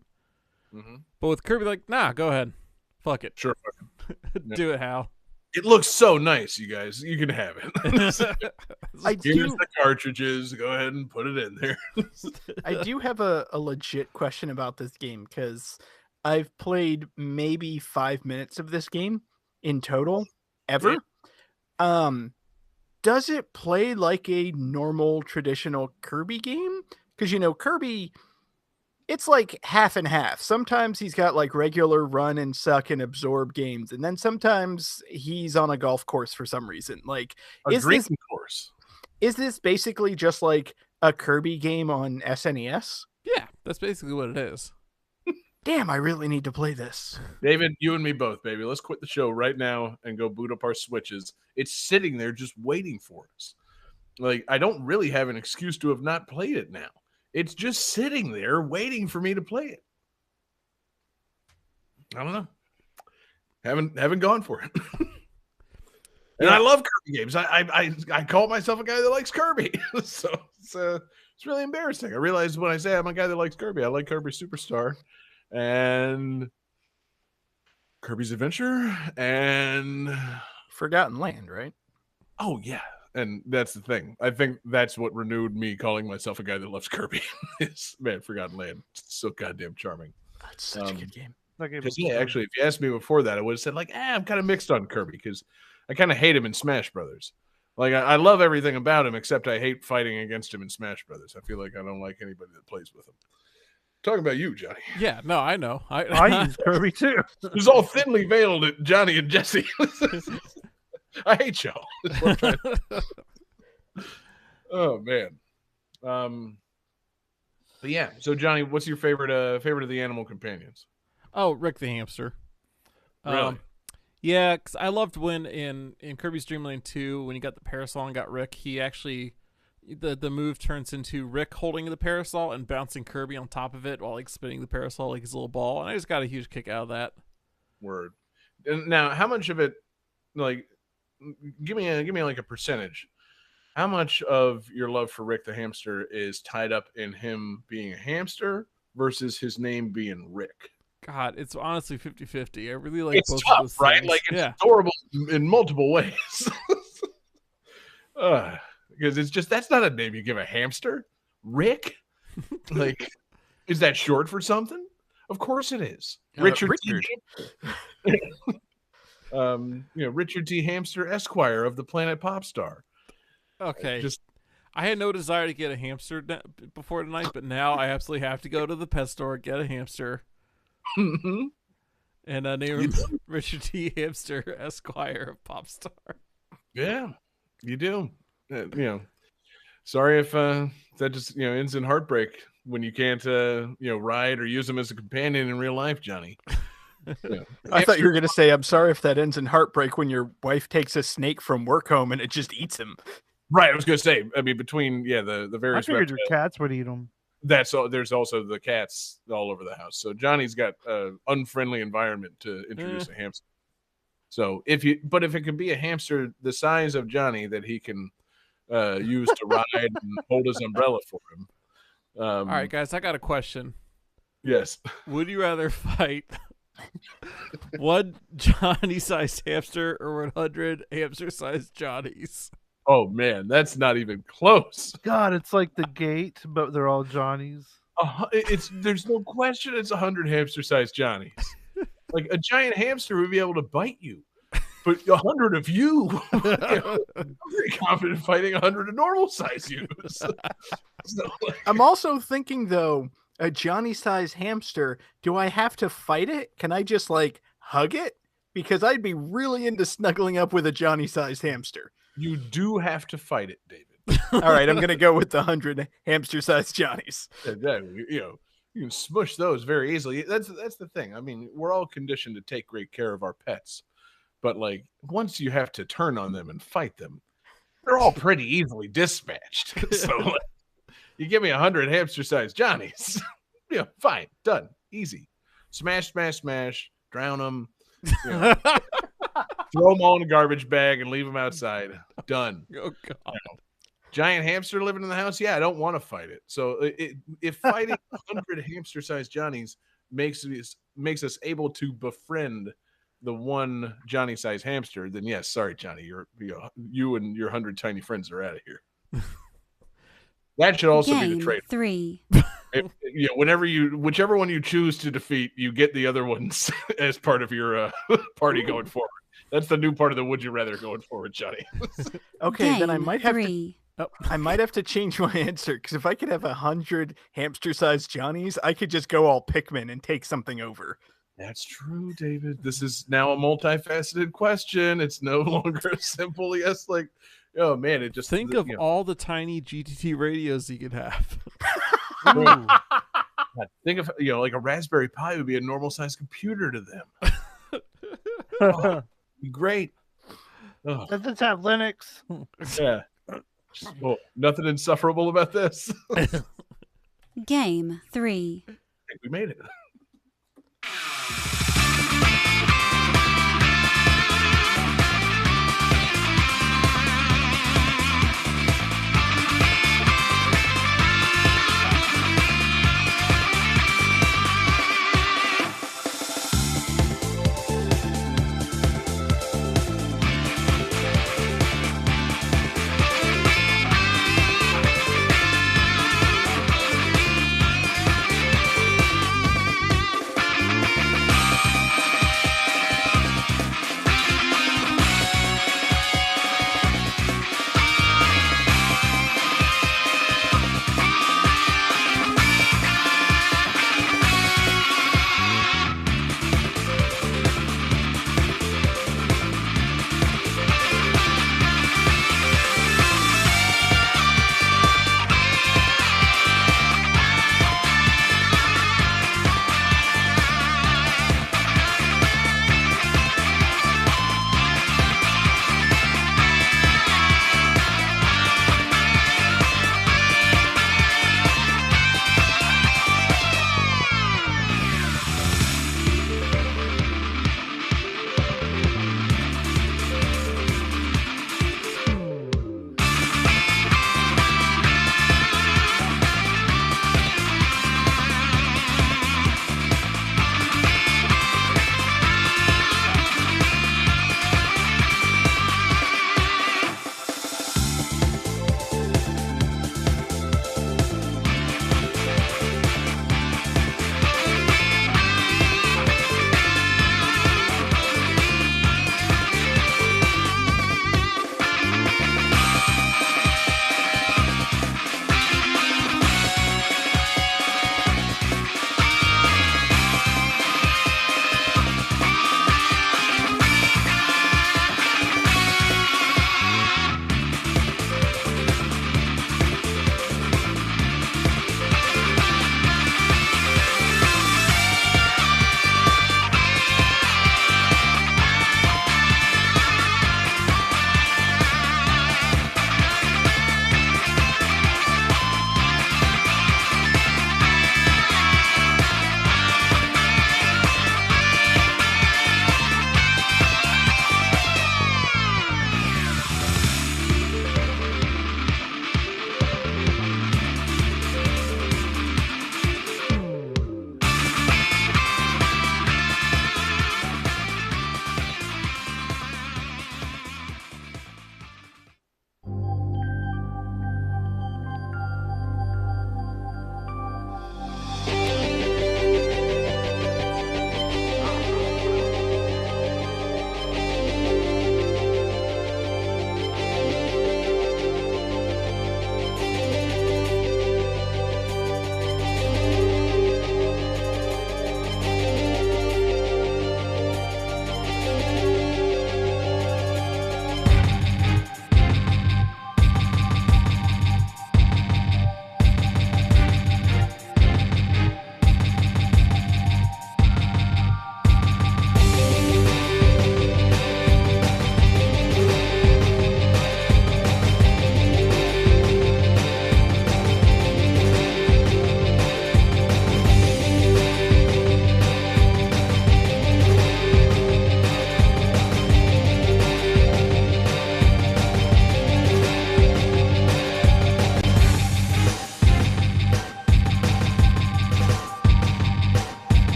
Mm-hmm. But with Kirby, like, nah, go ahead. Fuck it. Sure. Do it, Hal. It looks so nice, you guys. You can have it. I Here's do, the cartridges. Go ahead and put it in there. I do have a legit question about this game because I've played maybe 5 minutes of this game in total ever. Does it play like a normal traditional Kirby game? Because Kirby it's like half and half. Sometimes he's got like regular run and suck and absorb games, and then sometimes he's on a golf course for some reason. Like, A drinking course. is this basically just like a Kirby game on SNES? Yeah, that's basically what it is. Damn, I really need to play this. David, you and me both, baby. Let's quit the show right now and go boot up our Switches. It's sitting there just waiting for us. Like, I don't really have an excuse to have not played it now. It's just sitting there waiting for me to play it. I don't know. Haven't gone for it. And I love Kirby games. I call myself a guy that likes Kirby. So it's really embarrassing. I realize when I say I'm a guy that likes Kirby, I like Kirby Superstar and Kirby's Adventure and Forgotten Land, right? oh yeah. And that's the thing. I think that's what renewed me calling myself a guy that loves Kirby. Is, man, Forgotten Land. It's so goddamn charming. That's such a good game. Because yeah, actually, if you asked me before that, I would have said like, I'm kind of mixed on Kirby because I kind of hate him in Smash Brothers. Like I love everything about him except I hate fighting against him in Smash Brothers. I feel like I don't like anybody that plays with him. Talking about you, Johnny. Yeah, no, I know. I use Kirby too. It was all thinly veiled at Johnny and Jesse. I hate y'all. That's what I'm trying to- Oh man. But yeah. So Johnny, what's your favorite of the animal companions? Oh, Rick the hamster. Really? Yeah, because I loved when in Kirby's Dream Land 2, when you got the parasol and got Rick, he actually the move turns into Rick holding the parasol and bouncing Kirby on top of it while like spinning the parasol like his little ball, and I just got a huge kick out of that. Word. And now, how much of it, like, give me like a percentage. How much of your love for Rick the hamster is tied up in him being a hamster versus his name being Rick? God, it's honestly 50-50. I really like It's both tough, of those right? things. Like, it's yeah. adorable in multiple ways. Because it's just, that's not a name you give a hamster. Rick? Like, is that short for something? Of course it is. Richard. Richard T. Hamster Esquire of the Planet Popstar. Okay. Just I had no desire to get a hamster before tonight, but now I absolutely have to go to the pet store, get a hamster, and name him Richard T. Hamster Esquire of Popstar. yeah, you do. Sorry if that just ends in heartbreak when you can't ride or use them as a companion in real life, Johnny. I thought you were going to say, I'm sorry if that ends in heartbreak when your wife takes a snake from work home and it just eats him. Right, I was going to say. I mean, between the I various figured your cats would eat them. that's all. There's also the cats all over the house. So Johnny's got an unfriendly environment to introduce a hamster. So if it can be a hamster the size of Johnny that he can use to ride and hold his umbrella for him. All right, guys, I got a question. Yes. Would you rather fight one Johnny-sized hamster or 100 hamster-sized Johnnies? Oh man, that's not even close. God, it's like the gate, but they're all Johnnies. There's no question it's 100 hamster-sized Johnnies. Like a giant hamster would be able to bite you, but 100 of you, I'm very confident fighting 100 of normal-sized you. I'm also thinking though, a Johnny-sized hamster. Do I have to fight it? Can I just like hug it? Because I'd be really into snuggling up with a Johnny-sized hamster. You do have to fight it, David. All right, I'm gonna go with the 100 hamster-sized Johnnies. You can smush those very easily. That's the thing. I mean, we're all conditioned to take great care of our pets, but like once you have to turn on them and fight them, they're all pretty easily dispatched. So like, you give me 100 hamster-sized Johnnies, fine, done, easy. Smash, smash, smash, drown them. Throw them all in a garbage bag and leave them outside. Done. Oh, God. Giant hamster living in the house? Yeah, I don't want to fight it. So if fighting 100 hamster-sized Johnnies makes us able to befriend the one Johnny-sized hamster, then yes, sorry, Johnny, you and your 100 tiny friends are out of here. That should also be the Game trade. 3. Whichever one you choose to defeat, you get the other ones as part of your party going forward. That's the new part of the Would You Rather going forward, Johnny. Okay, then I might have to. I might have to change my answer because if I could have 100 hamster-sized Johnnies, I could just go all Pikmin and take something over. That's true, David. This is now a multifaceted question. It's no longer a simple yes. Like, oh man, it just Think of all the tiny GTT radios you could have. God, think of like a Raspberry Pi would be a normal sized computer to them. Oh, great. Oh, Does this have Linux? yeah. Nothing insufferable about this. Game 3. I think we made it.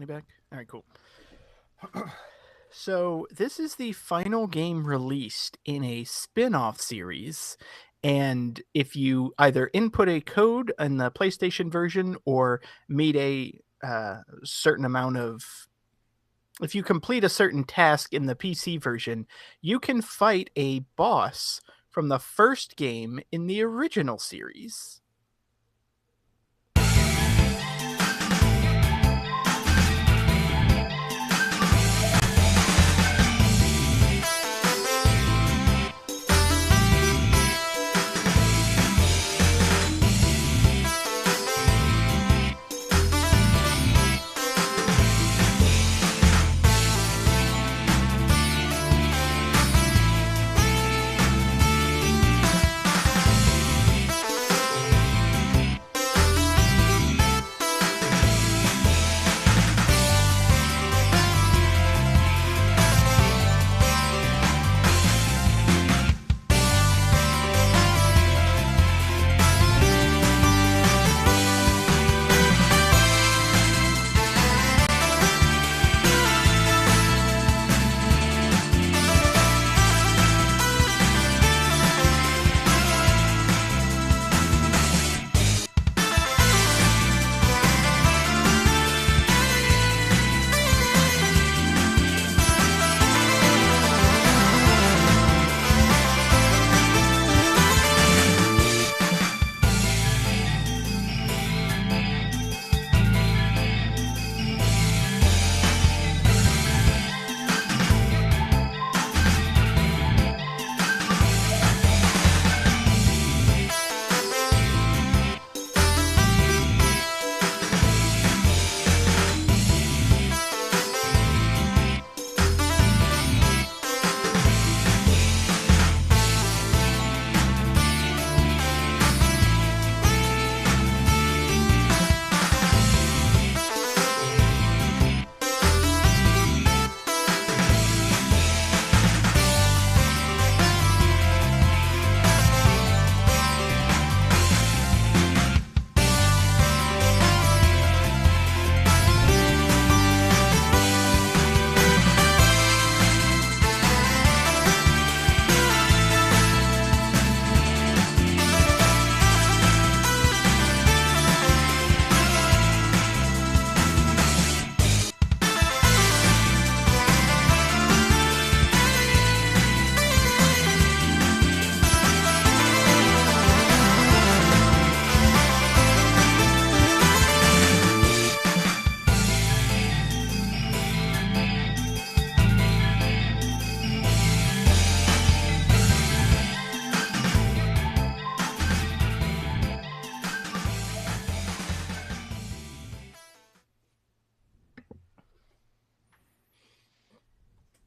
Johnny back? All right, cool. So this is the final game released in a spin-off series. And if you either input a code in the PlayStation version or meet a certain amount of... If you complete a certain task in the PC version, you can fight a boss from the first game in the original series.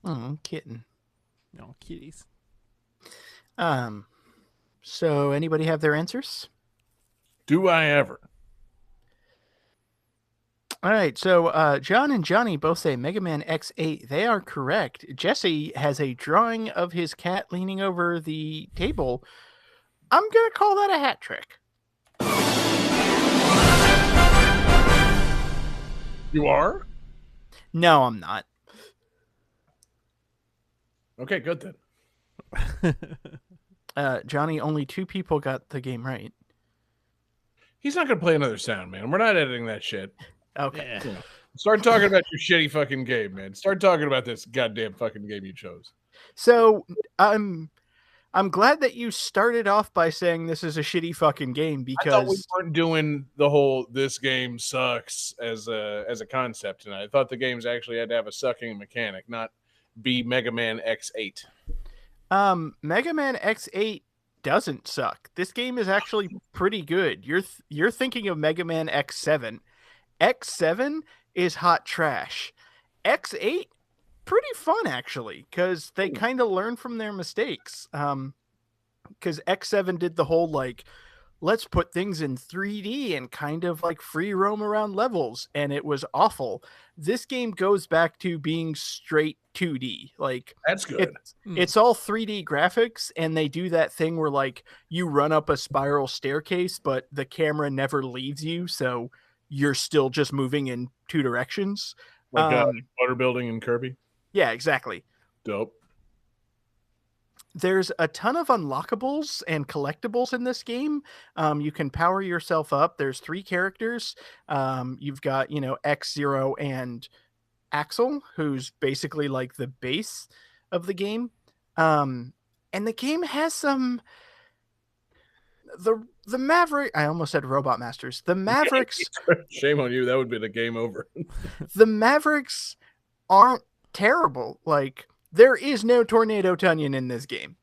Oh, kitten. No, kitties. So anybody have their answers? Do I ever? All right, so John and Johnny both say Mega Man X8. They are correct. Jesse has a drawing of his cat leaning over the table. I'm going to call that a hat trick. You are? No, I'm not. Okay, good then. Johnny, only 2 people got the game right. He's not going to play another sound, man. We're not editing that shit. Okay. Yeah. Start talking about your shitty fucking game, man. Start talking about this goddamn fucking game you chose. So I'm glad that you started off by saying this is a shitty fucking game I thought we because weren't doing the whole "this game sucks" as a concept tonight. I thought the games actually had to have a sucking mechanic, not be Mega Man X8. Mega Man X8 doesn't suck. This game is actually pretty good. You're thinking of Mega Man X7. X7 is hot trash. X8 pretty fun actually because they kind of learn from their mistakes. Because X7 did the whole like, let's put things in 3D and kind of like free roam around levels, and it was awful. This game goes back to being straight 2D. Like That's good. it's all 3D graphics, and they do that thing where like you run up a spiral staircase, but the camera never leaves you, so you're still just moving in two directions. Like water building in Kirby. Yeah, exactly. Dope. There's a ton of unlockables and collectibles in this game. You can power yourself up. There's 3 characters. You've got, X-Zero and Axel, who's basically like the base of the game. And the game has some... The Maverick... I almost said Robot Masters. The Mavericks... Shame on you. That would be the game over. The Mavericks aren't terrible. Like... There is no Tornado Tunyon in this game.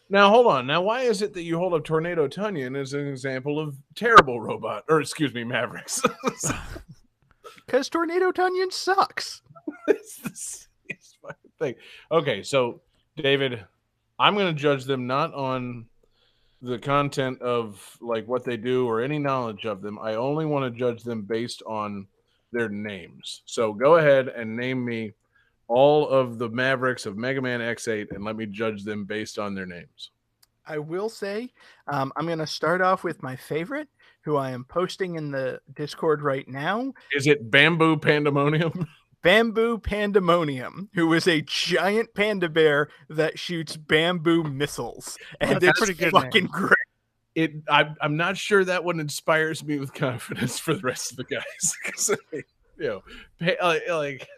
Now, hold on. Now, why is it that you hold up Tornado Tunyon as an example of terrible Mavericks? Because Tornado Tunyon sucks. It's fucking thing. Okay, so, David, I'm going to judge them not on the content of like what they do or any knowledge of them. I only want to judge them based on their names. So go ahead and name me all of the Mavericks of Mega Man X8 and let me judge them based on their names. I will say, I'm going to start off with my favorite, who I am posting in the Discord right now. Is it Bamboo Pandemonium? Bamboo Pandemonium, who is a giant panda bear that shoots bamboo missiles. And That's it's pretty good fucking name. great. I'm not sure that one inspires me with confidence for the rest of the guys. 'Cause, like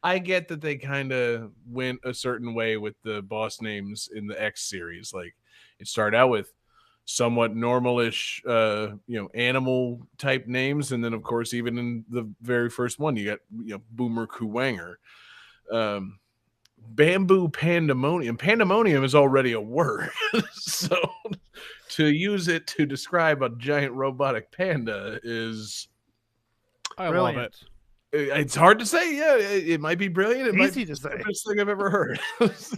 I get that they kind of went a certain way with the boss names in the X series. Like it started out with somewhat normalish, animal type names, and then of course, even in the very first one, you got Boomer Kuwanger. Bamboo Pandemonium. Pandemonium is already a word, so to use it to describe a giant robotic panda is I Brilliant. love it. It's hard to say. Yeah, it might be brilliant. It might Easy be to say. the best thing I've ever heard.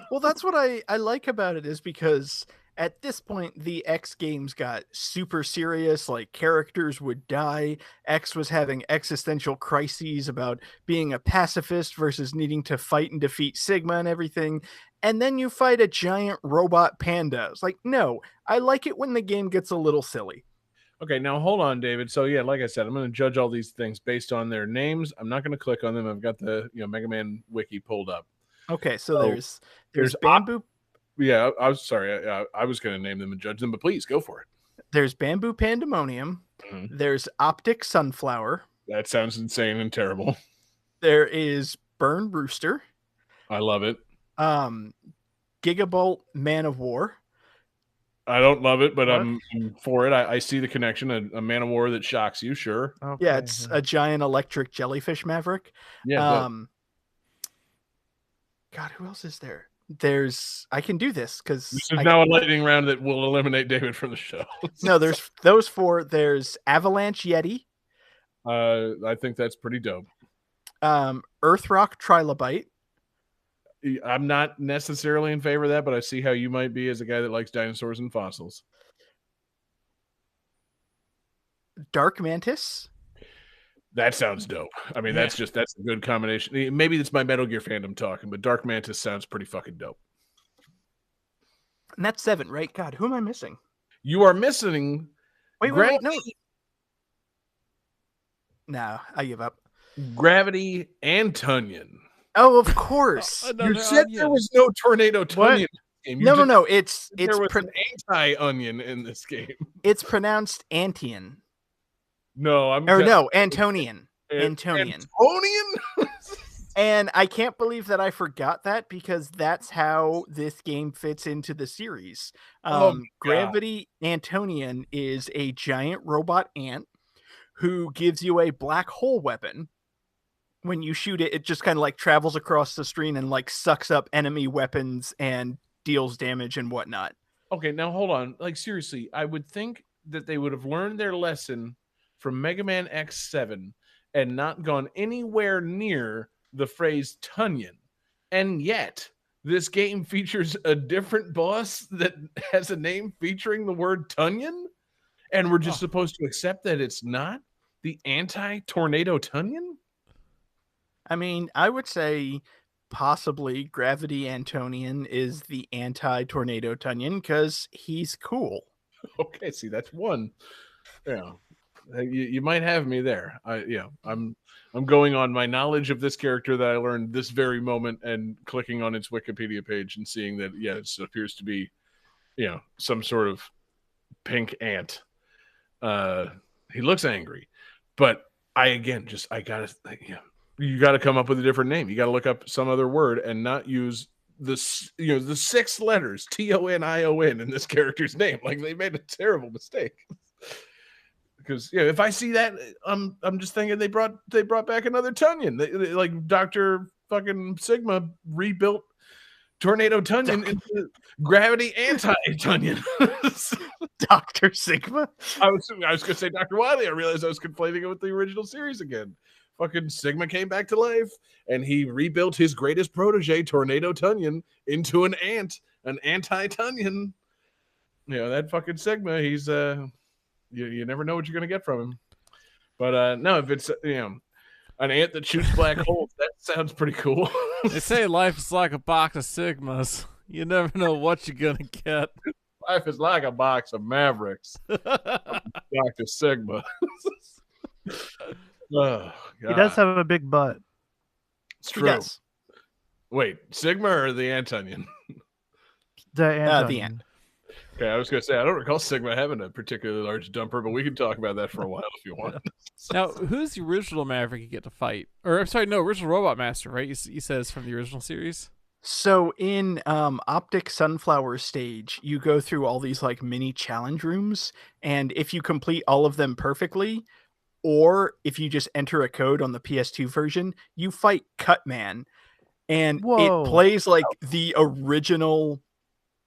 Well, that's what I like about it, is because at this point, the X games got super serious, like characters would die. X was having existential crises about being a pacifist versus needing to fight and defeat Sigma and everything. And then you fight a giant robot panda. It's like, no, I like it when the game gets a little silly. Okay, now hold on, David. So yeah, like I said, I'm going to judge all these things based on their names. I'm not going to click on them. I've got the Mega Man wiki pulled up. Okay, so Oh, there's there's Bamboo. Yeah, I was sorry. I was going to name them and judge them, but please go for it. There's Bamboo Pandemonium. Mhm. There's Optic Sunflower. That sounds insane and terrible. There is Burn Rooster. I love it. Gigabolt Man of War. I don't love it, but What? I'm for it. I see the connection. A Man of War that shocks you, sure. Okay. Yeah, it's a giant electric jellyfish maverick. Yeah. God, who else is there? I can do this because This is now a lightning round that will eliminate David from the show. no, there's those 4. There's Avalanche Yeti, I think that's pretty dope. Earthrock Trilobite, I'm not necessarily in favor of that, but I see how you might be as a guy that likes dinosaurs and fossils. Dark Mantis, That sounds dope. I mean, that's a good combination. Maybe it's my Metal Gear fandom talking, but Dark Mantis sounds pretty fucking dope. and that's 7, right? God, who am I missing? You are missing Wait, no. No, I give up. Gravity and Tunyon. Oh, of course. You said there was no Tornado Tunyon in this game. You just No. said there was an anti-onion in this game. It's pronounced Antian. No, Antonian. Antonian? And I can't believe that I forgot that, because that's how this game fits into the series. Gravity Antonian is a giant robot ant who gives you a black hole weapon. When you shoot it, it just kind of like travels across the screen and like sucks up enemy weapons and deals damage and whatnot. Okay, now hold on. Like, seriously, I would think that they would have learned their lesson from Mega Man X7 and not gone anywhere near the phrase Tunyon. And yet, this game features a different boss that has a name featuring the word Tunyon, and we're just supposed to accept that it's not the anti-Tornado Tunyon? I mean, I would say possibly Gravity Antonian is the anti-Tornado Tunyon because he's cool. Okay, see, that's one. Yeah. you might have me there. I'm going on my knowledge of this character that I learned this very moment and clicking on its Wikipedia page and seeing that it appears to be, some sort of pink ant. He looks angry, but you gotta come up with a different name. You gotta look up some other word and not use the 6 letters TONION in this character's name. Like, they made a terrible mistake. Because if I see that, I'm just thinking they brought back another Tunyon. They, like Dr. fucking Sigma rebuilt Tornado Tunyon into Gravity Anti-Tunyon. Dr. Sigma? I was gonna say Dr. Wily. I realized I was conflating it with the original series again. Fucking Sigma came back to life, and he rebuilt his greatest protege, Tornado Tunyon, into an ant, an anti-Tunyon. That fucking Sigma, he's you never know what you're gonna get from him. But no, if it's an ant that shoots black holes, that sounds pretty cool. They say life is like a box of Sigmas. You never know what you're gonna get. Life is like a box of Mavericks. Dr. Sigma. Oh, He does have a big butt. It's true. Wait, Sigma or the Antonion? The ant. The ant. Okay, I was going to say, I don't recall Sigma having a particularly large dumper, but we can talk about that for a while if you want. Now, who's the original Maverick you get to fight? Or, I'm sorry, no, original Robot Master, right? You says from the original series? So in Optic Sunflower stage, you go through all these like mini challenge rooms, and if you complete all of them perfectly, or if you just enter a code on the PS2 version, you fight Cutman, and it plays like the original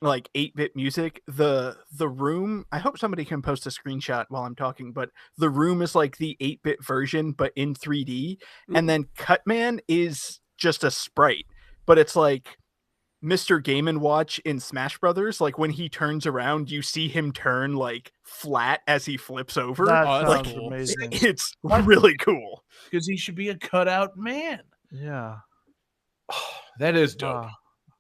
like 8-bit music. The room, I hope somebody can post a screenshot while I'm talking, but the room is like the 8-bit version but in 3D. And then Cutman is just a sprite, but it's like Mr. Game & Watch in Smash Brothers. Like when he turns around, you see him turn like flat as he flips over. That sounds sounds amazing. It's really cool. Because he should be a cutout man. Yeah. That is dope.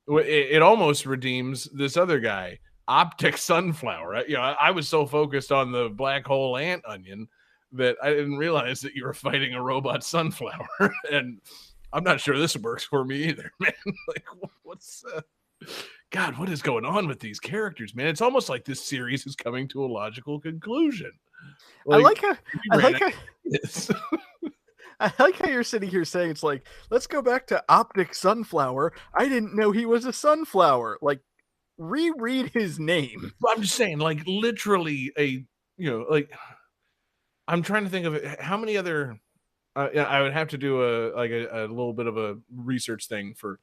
It almost redeems this other guy, Optic Sunflower. I was so focused on the black hole ant onion that I didn't realize that you were fighting a robot sunflower. And I'm not sure this works for me either, man. Like, what's God? What is going on with these characters, man? It's almost like this series is coming to a logical conclusion. I like how you're sitting here saying it's like, let's go back to Optic Sunflower. I didn't know he was a sunflower. Like, reread his name. I'm just saying, like, literally like, I'm trying to think of it. How many other, I would have to do a little bit of a research thing for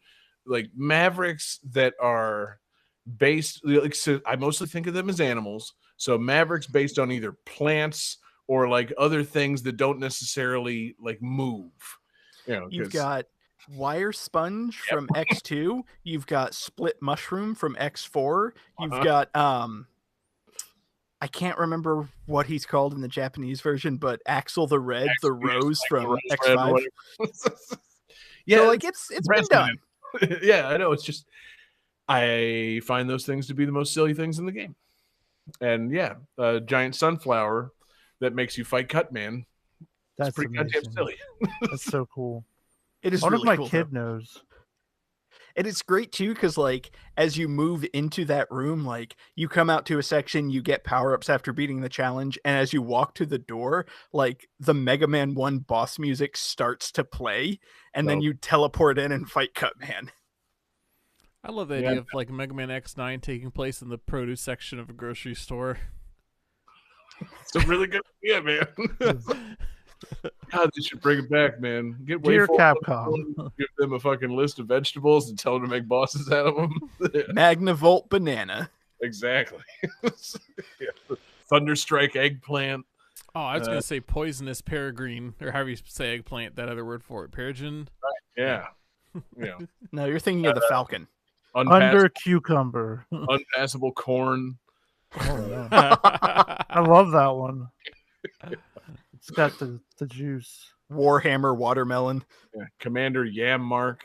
like Mavericks that are based, like, so I mostly think of them as animals. So Mavericks based on either plants or like other things that don't necessarily like move. You've got Wire Sponge from X2. You've got Split Mushroom from X4. You've got I can't remember what he's called in the Japanese version, but Axel the Red, the Rose from X5. Yeah, so, like it's been done. Yeah, I know. It's just I find those things to be the most silly things in the game. And yeah, a giant sunflower that makes you fight Cutman. That's pretty goddamn silly. That's so cool. It is. One really of my cool, kid though. knows. And it's great too, because like as you move into that room, like you come out to a section, you get power-ups after beating the challenge, and as you walk to the door, like the Mega Man 1 boss music starts to play, and then you teleport in and fight Cutman. I love the idea of like Mega Man X9 taking place in the produce section of a grocery store. It's a really good idea, man. God, they should bring it back, man. Get Dear Wayful, Capcom. give them a fucking list of vegetables and tell them to make bosses out of them. Magnavolt Banana. Exactly. Thunderstrike Eggplant. Oh, I was going to say Poisonous Peregrine, or however you say eggplant, that other word for it. Peregrine? Yeah. No, you're thinking of the Falcon. Under Cucumber. Unpassable Corn. Oh, yeah. I love that one. It's got the juice. Warhammer Watermelon. Yeah. Commander Yammark.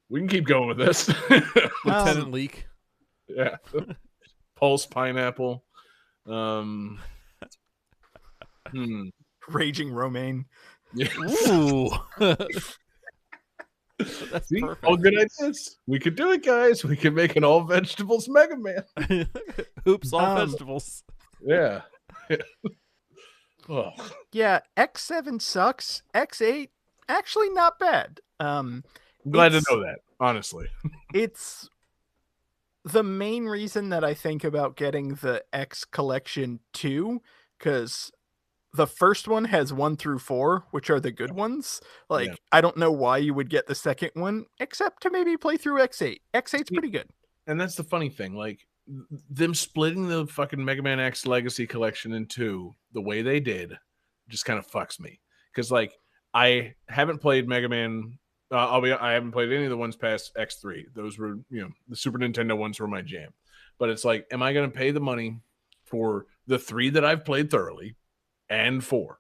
We can keep going with this. Lieutenant Leak. Yeah. Pulse Pineapple. Hmm. Raging Romaine. Yeah. Ooh. That's See? perfect. All good ideas. We could do it, guys. We could make an all vegetables Mega Man. Oops, all vegetables. Yeah. Oh. Yeah, X7 sucks. X8 actually not bad. Glad to know that, honestly. It's the main reason that I think about getting the X Collection 2, because the first one has 1 through 4, which are the good ones. Like, Yeah. I don't know why you would get the second one, except to maybe play through X8. X8's pretty good. And that's the funny thing. Like, them splitting the fucking Mega Man X Legacy Collection in two the way they did just kind of fucks me. Because, like, I haven't played Mega Man. I haven't played any of the ones past X3. Those were, the Super Nintendo ones were my jam. But it's like, am I going to pay the money for the 3 that I've played thoroughly and 4,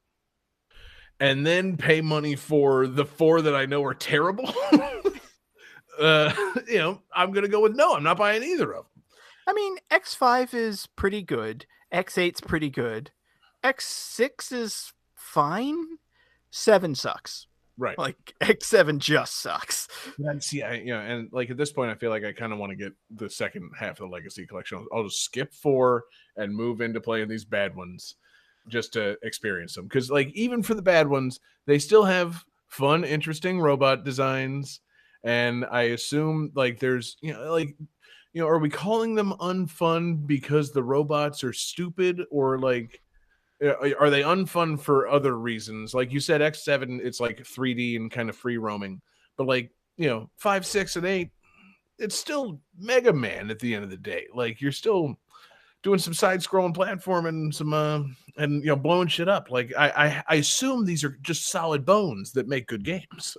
and then pay money for the 4 that I know are terrible? I'm going to go with no. I'm not buying either of them. I mean, X5 is pretty good. X8's pretty good. X6 is fine. 7 sucks. Right. Like, X7 just sucks. And see, and like at this point, I feel like I kind of want to get the second half of the Legacy Collection. I'll just skip 4 and move into playing these bad ones just to experience them. Because, like, even for the bad ones, they still have fun, interesting robot designs. And I assume, like, there's, are we calling them unfun because the robots are stupid, or like, are they unfun for other reasons? Like you said, X7, it's like 3D and kind of free roaming, but like, 5, 6, and 8, it's still Mega Man at the end of the day. Like, you're still doing some side-scrolling platforming, some and blowing shit up. Like, I assume these are just solid bones that make good games.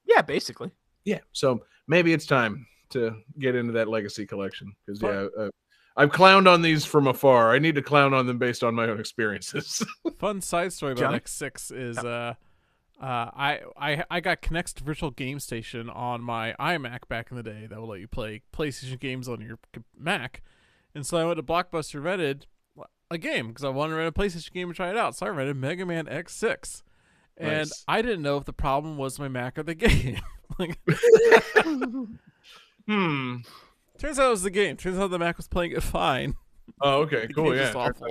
Yeah, basically. Yeah, so maybe it's time to get into that Legacy Collection, because I've clowned on these from afar. I need to clown on them based on my own experiences. Fun side story about Johnny? X6 is I got Kinect's Virtual Game Station on my iMac back in the day that will let you play PlayStation games on your Mac, and so I went to Blockbuster, rented a game because I wanted to rent a PlayStation game and try it out. So I rented Mega Man X6, and Nice. I didn't know if the problem was my Mac or the game. Like, turns out it was the game. Turns out the Mac was playing it fine. Oh, okay, The cool. game's Yeah. just awful.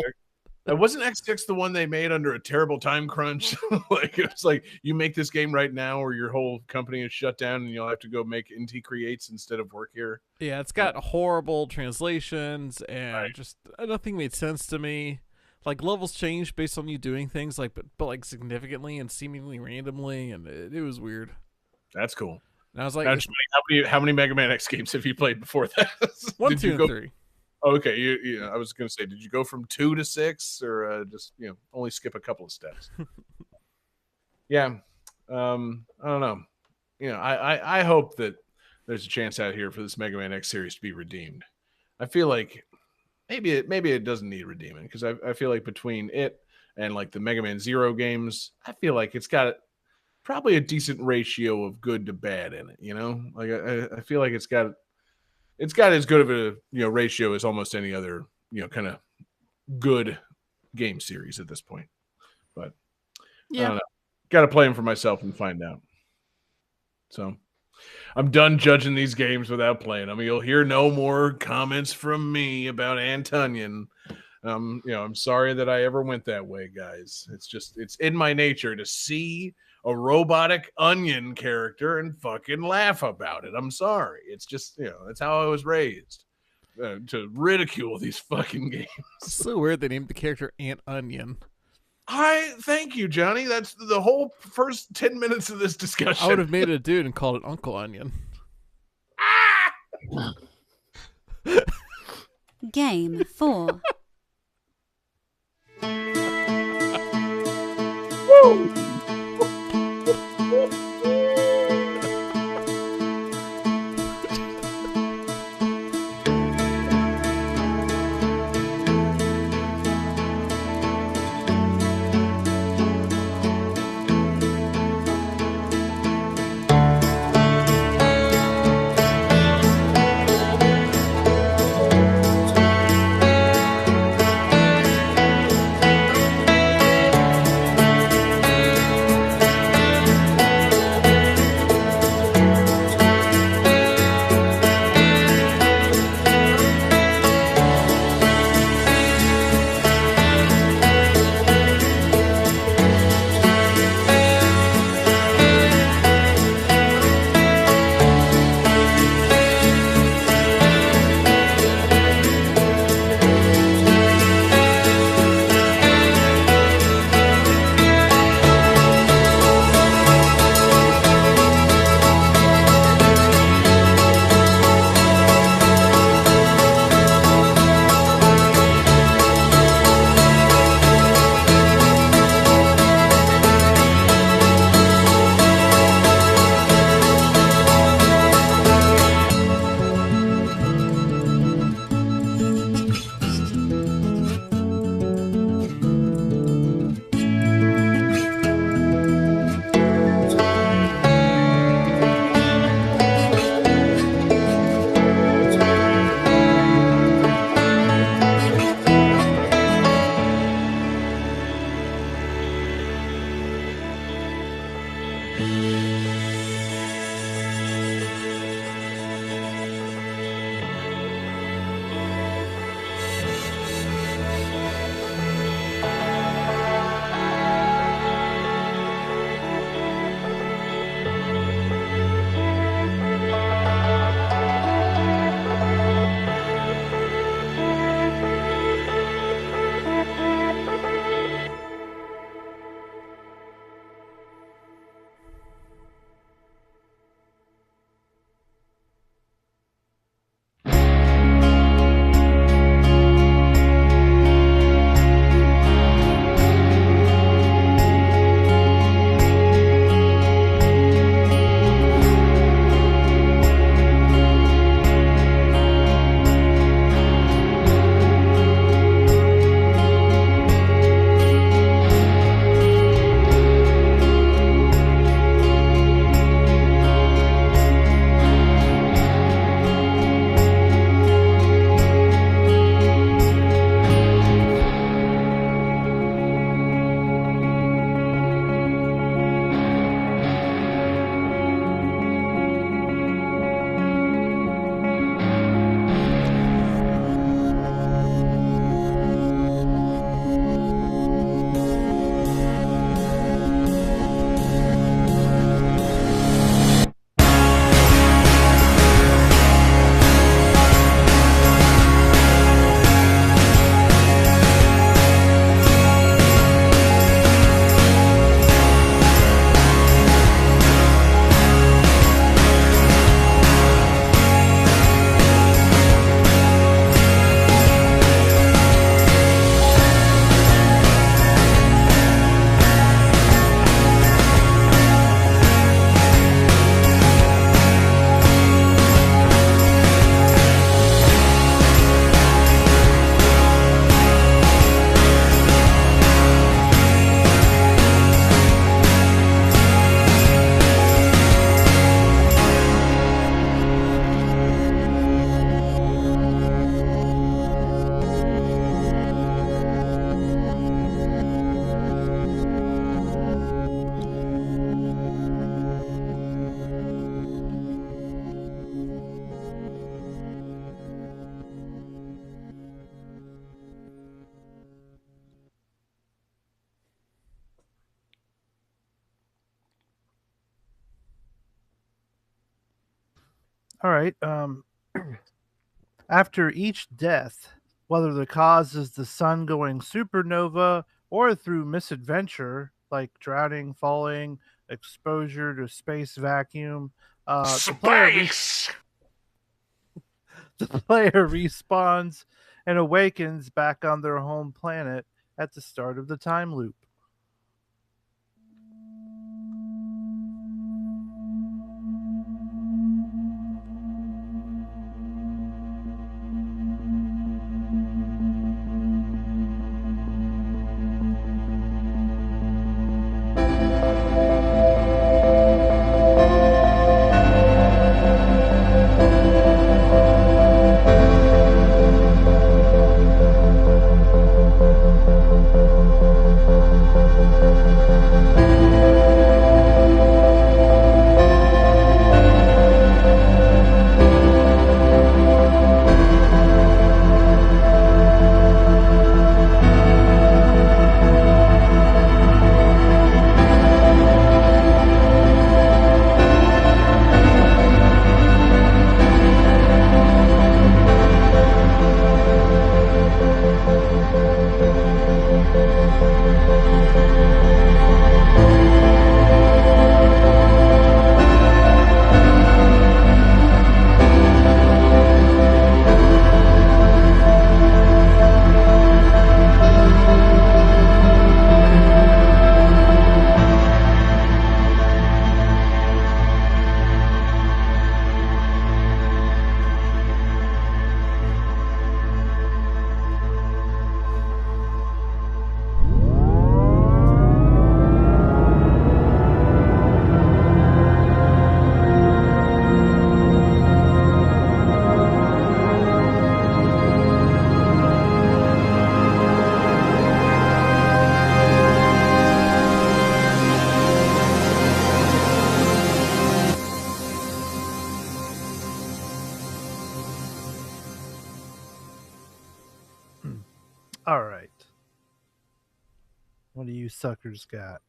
Wasn't X6 the one they made under a terrible time crunch? Like, it's like, you make this game right now or your whole company is shut down and you'll have to go make NT Creates instead of work here. Yeah, it's got horrible translations and Right. just nothing made sense to me. Like, levels changed based on you doing things, like but like significantly and seemingly randomly, and it was weird. That's cool. And I was like, Now, how many Mega Man X games have you played before that? 1, Did 2, you and go? 3. Okay, I was gonna say, did you go from 2 to 6, or just only skip a couple of steps? Yeah, I don't know. I hope that there's a chance out here for this Mega Man X series to be redeemed. I feel like maybe it doesn't need redeeming, because I feel like between it and like the Mega Man Zero games, I feel like it's got probably a decent ratio of good to bad in it. Like I feel like it's got as good of a ratio as almost any other kind of good game series at this point. But I Yeah. don't know. Got to play them for myself and find out. So I'm done judging these games without playing them. You'll hear no more comments from me about Antonian. I'm sorry that I ever went that way, guys. It's in my nature to see a robotic onion character and fucking laugh about it. I'm sorry. It's just, that's how I was raised, to ridicule these fucking games. It's so weird they named the character Ant Onion. Thank you, Johnny. That's the whole first 10 minutes of this discussion. I would have made it a dude and called it Uncle Onion. Game 4. All right. After each death, whether the cause is the sun going supernova or through misadventure like drowning, falling, exposure to space vacuum, Space! the player respawns and awakens back on their home planet at the start of the time loop. All right. What do you suckers got?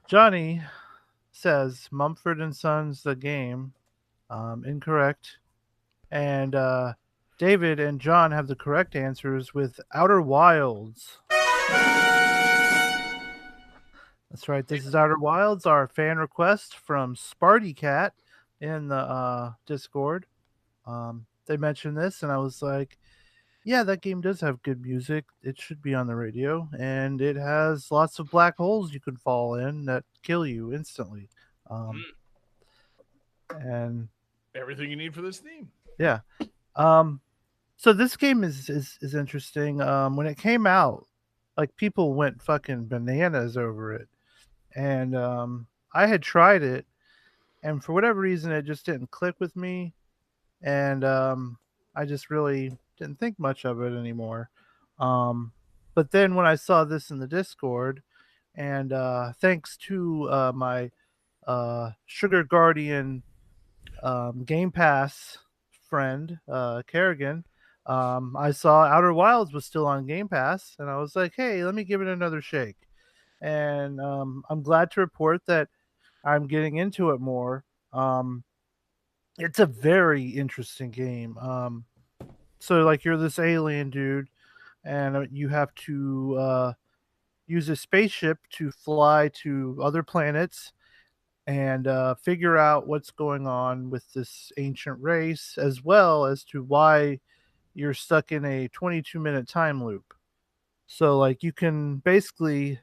Johnny says Mumford and Sons the game. Incorrect. And David and John have the correct answers with Outer Wilds. That's right. This is Outer Wilds, our fan request from Sparty Cat in the Discord. They mentioned this, and I was like, yeah, that game does have good music. It should be on the radio, and it has lots of black holes you can fall in that kill you instantly. And Everything you need for this theme. yeah. So this game is interesting. When it came out, like people went fucking bananas over it. And I had tried it, and for whatever reason it just didn't click with me. And I just really didn't think much of it anymore. But then when I saw this in the Discord, and thanks to my Sugar Guardian Game Pass friend, Kerrigan, I saw Outer Wilds was still on Game Pass, and I was like, hey, let me give it another shake. And I'm glad to report that I'm getting into it more. It's a very interesting game. So like you're this alien dude, and you have to use a spaceship to fly to other planets and figure out what's going on with this ancient race, as well as to why you're stuck in a 22-minute time loop. So like you can basically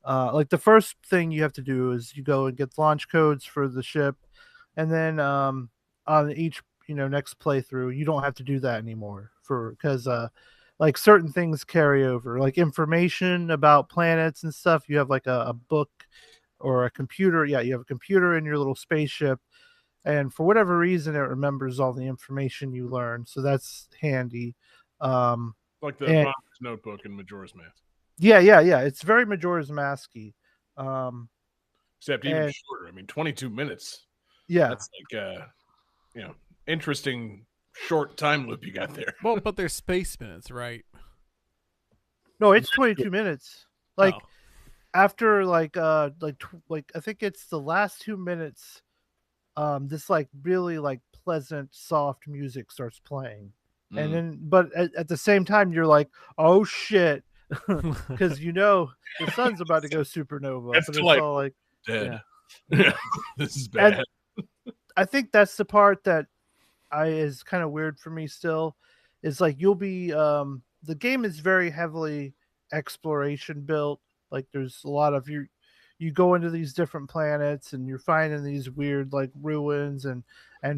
like the first thing you have to do is you go and get launch codes for the ship, and then on each next playthrough you don't have to do that anymore because like certain things carry over, like information about planets and stuff. You have like a book or a computer. Yeah, you have a computer in your little spaceship, and for whatever reason it remembers all the information you learn, so that's handy. Like the Father's Notebook in Majora's Mask. Yeah. It's very Majora's Mask-y. Except even shorter. I mean, 22 minutes. Yeah. That's like, interesting short time loop you got there. Well, but they're space minutes, right? No, it's 22 minutes. Like after like I think it's the last 2 minutes, this like really like pleasant, soft music starts playing. And then, but at the same time, you're like, oh shit. Because the sun's about to go supernova. That's but it's all like dead. Yeah. This is bad. And I think that's the part that is kind of weird for me still, is like you'll be the game is very heavily exploration built. Like there's a lot of you go into these different planets and you're finding these weird like ruins and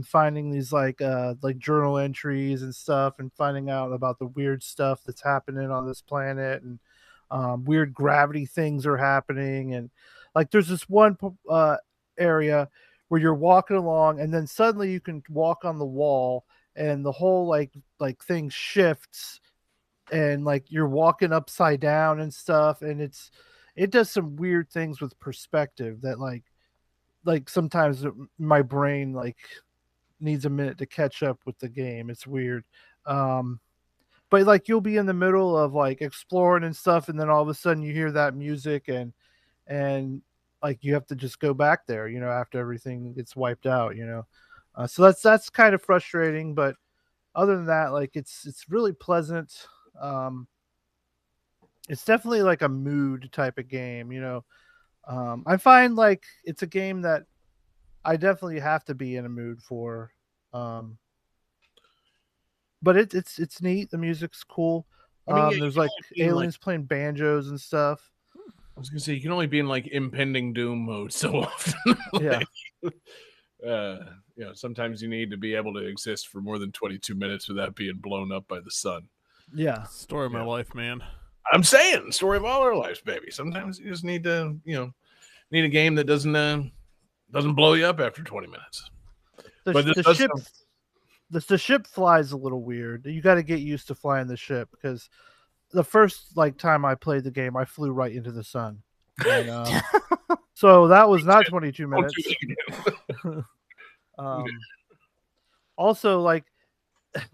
finding these like journal entries and stuff, and finding out about the weird stuff that's happening on this planet, and weird gravity things are happening. And like there's this one area where you're walking along and then suddenly you can walk on the wall and the whole like thing shifts, and like you're walking upside down and stuff, and it does some weird things with perspective that like sometimes my brain like needs a minute to catch up with the game. It's weird. But like you'll be in the middle of like exploring and stuff, and then all of a sudden you hear that music and like you have to just go back there, after everything gets wiped out, so that's kind of frustrating. But other than that, like it's really pleasant. It's definitely like a mood type of game, I find like it's a game that I definitely have to be in a mood for. But it's neat. The music's cool. There's like aliens playing banjos and stuff. I was gonna say you can only be in like impending doom mode so often. Sometimes you need to be able to exist for more than 22 minutes without being blown up by the sun. Yeah, story of my life, man. I'm saying, story of all our lives, baby. Sometimes you just need to, need a game that doesn't blow you up after 20 minutes. The ship flies a little weird. You got to get used to flying the ship, because the first time I played the game, I flew right into the sun. And, so that was not 22 minutes. Also, like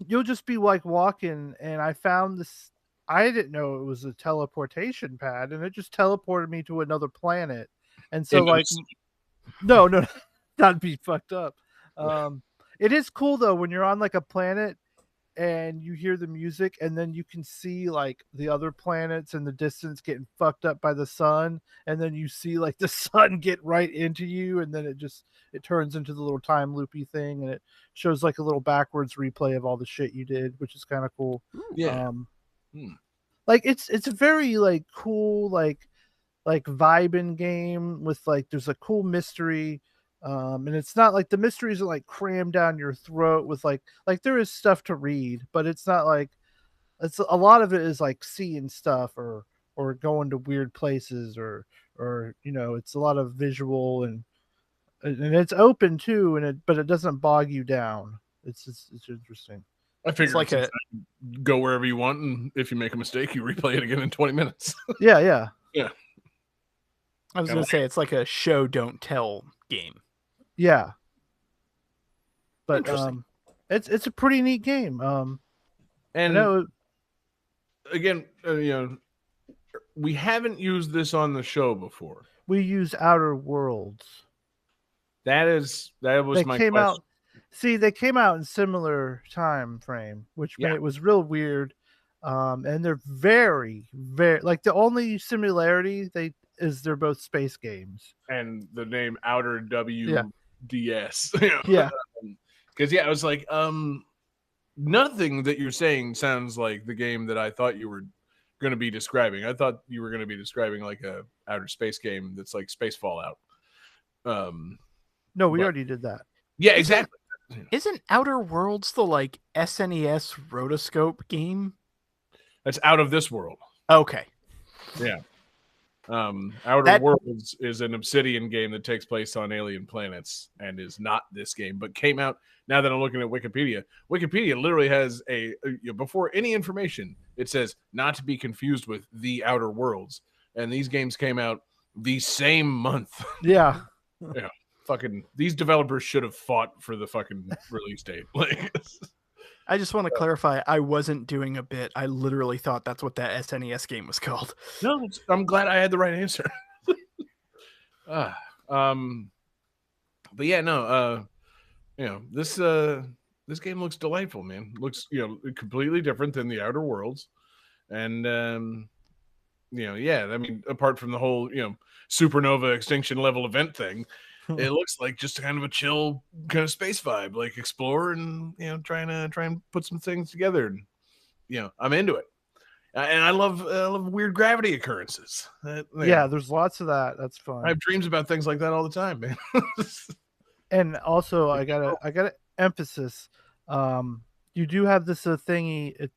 you'll just be like walking, and I found this. I didn't know it was a teleportation pad, and it just teleported me to another planet. And so, like, no, that'd be fucked up. It is cool though when you're on like a planet and you hear the music, and then you can see like the other planets in the distance getting fucked up by the sun, and then you see like the sun get right into you, and then it turns into the little time loopy thing, and it shows like a little backwards replay of all the shit you did, which is kind of cool. Yeah. Like it's a very like cool like vibing game with like there's a cool mystery. And it's not like the mysteries are like crammed down your throat with like there is stuff to read, but it's not like it's a lot of it is like seeing stuff or going to weird places or it's a lot of visual and it's open too, but it doesn't bog you down. It's interesting. I figure It's like go wherever you want, and if you make a mistake, you replay it again in 20 minutes. Yeah. I was going to say it's like a show don't tell game. Yeah. But it's a pretty neat game. And again, we haven't used this on the show before. We used Outer Worlds. That was my came question. out. See, they came out in similar time frame, which made it was real weird. And they're very, very like the only similarity they're both space games. And the name Outer WDS. Yeah. Because I was like, nothing that you're saying sounds like the game that I thought you were going to be describing. I thought you were going to be describing like a outer space game that's like Space Fallout. No, we already did that. Yeah, exactly. Isn't Outer Worlds the like SNES rotoscope game? That's Out of This World. Okay. Yeah. Outer Worlds is an Obsidian game that takes place on alien planets and is not this game, but came out. Now that I'm looking at Wikipedia literally has before any information, it says not to be confused with The Outer Worlds. And these games came out the same month. Yeah. Yeah. Fucking these developers should have fought for the fucking release date. Like, I just want to clarify, I wasn't doing a bit. I literally thought that's what that SNES game was called. no, I'm glad I had the right answer. But yeah, no, this game looks delightful, man. Looks completely different than The Outer Worlds, and I mean, apart from the whole supernova extinction level event thing. It looks like just kind of a chill kind of space vibe, like explore and try and put some things together. And I'm into it, and I love weird gravity occurrences. Yeah, there's lots of that. That's fun. I have dreams about things like that all the time, man. And also, I gotta emphasis. You do have this thingy.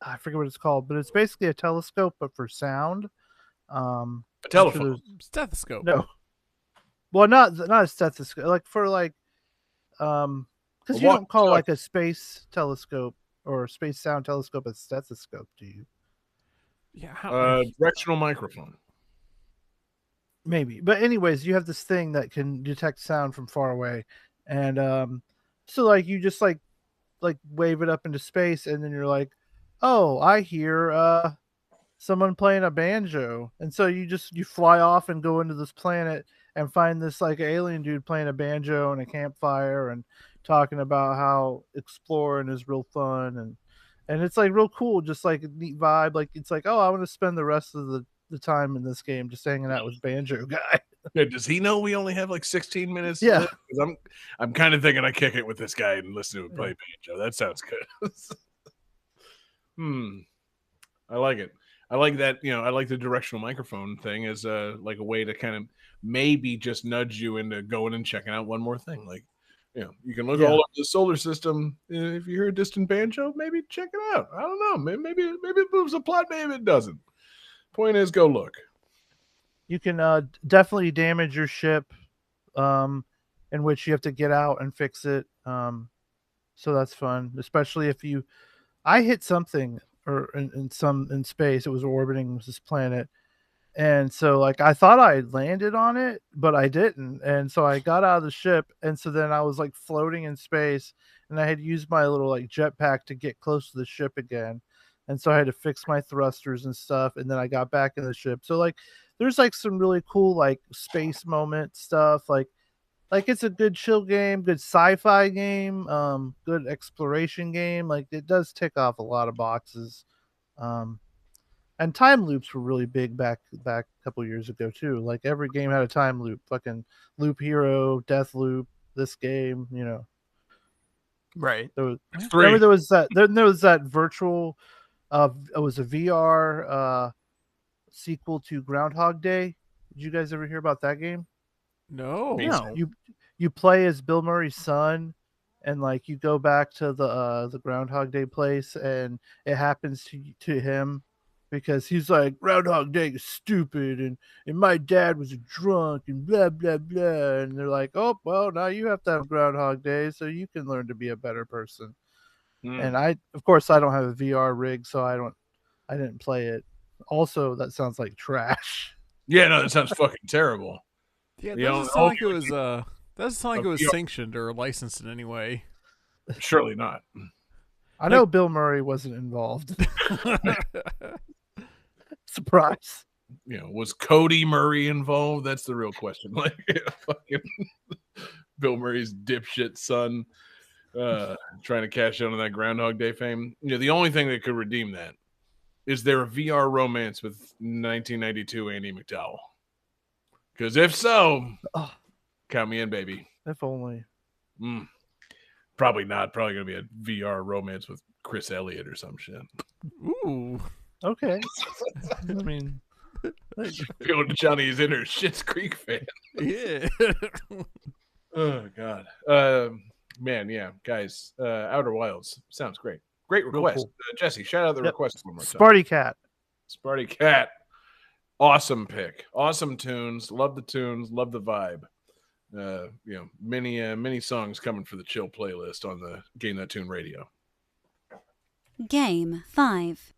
I forget what it's called, but it's basically a telescope, but for sound. A telephone, stethoscope. No. Well, not a stethoscope, like for like, because you don't call like a space telescope or a space sound telescope a stethoscope, do you? Yeah. Directional microphone. Maybe, but anyways, you have this thing that can detect sound from far away, and so like you just like wave it up into space, and then you're like, oh, I hear someone playing a banjo, and so you fly off and go into this planet and find this like alien dude playing a banjo and a campfire and talking about how exploring is real fun and it's like real cool, just like a neat vibe. Like it's like, oh, I want to spend the rest of the time in this game just hanging out with Banjo Guy. Yeah, does he know we only have like 16 minutes? Yeah, I'm kind of thinking I kick it with this guy and listen to him play banjo. That sounds good. I like it. I like that, I like the directional microphone thing as like a way to kind of maybe just nudge you into going and checking out one more thing. Like, you can look all over the solar system. If you hear a distant banjo, maybe check it out. I don't know. Maybe it moves the plot. Maybe it doesn't. Point is, go look. You can definitely damage your ship, in which you have to get out and fix it. So that's fun, especially if I hit something or in space. It was orbiting this planet, and so like I thought I landed on it, but I didn't, and so I got out of the ship, and so then I was like floating in space, and I had used my little like jetpack to get close to the ship again, and so I had to fix my thrusters and stuff, and then I got back in the ship. So like, there's like some really cool like space moment stuff, like it's a good chill game, good sci-fi game, good exploration game. Like it does tick off a lot of boxes. And time loops were really big back a couple years ago too. Like every game had a time loop. Fucking Loop Hero, Death Loop, this game, you know. Right. Remember there was that virtual it was a VR sequel to Groundhog Day. Did you guys ever hear about that game? No. You play as Bill Murray's son, and like you go back to the Groundhog Day place, and it happens to him because he's like, Groundhog Day is stupid, and my dad was a drunk, and blah blah blah. And they're like, oh well, now you have to have Groundhog Day so you can learn to be a better person. And of course I don't have a VR rig, so I didn't play it. Also, that sounds like trash. Yeah, no, that sounds fucking terrible. Yeah, that doesn't sound like it was sanctioned or licensed in any way. Surely not. I know Bill Murray wasn't involved. Surprise. You know, was Cody Murray involved? That's the real question. Like, fucking Bill Murray's dipshit son trying to cash out on that Groundhog Day fame. You know, the only thing that could redeem that is there a VR romance with 1992 Andy McDowell? Because if so, count me in, baby. If only. Probably not. Probably going to be a VR romance with Chris Elliott or some shit. Ooh. Okay. I mean, Johnny's inner Schitt's Creek fan. Yeah. Oh, God. Man, yeah. Guys, Outer Wilds. Sounds great. Great request. Cool. Jesse, shout out the request one more time. Sparty Cat. Sparty Cat. Awesome pick. Awesome tunes. Love the tunes. Love the vibe. You know, many songs coming for the chill playlist on the Game That Tune radio. Game 5.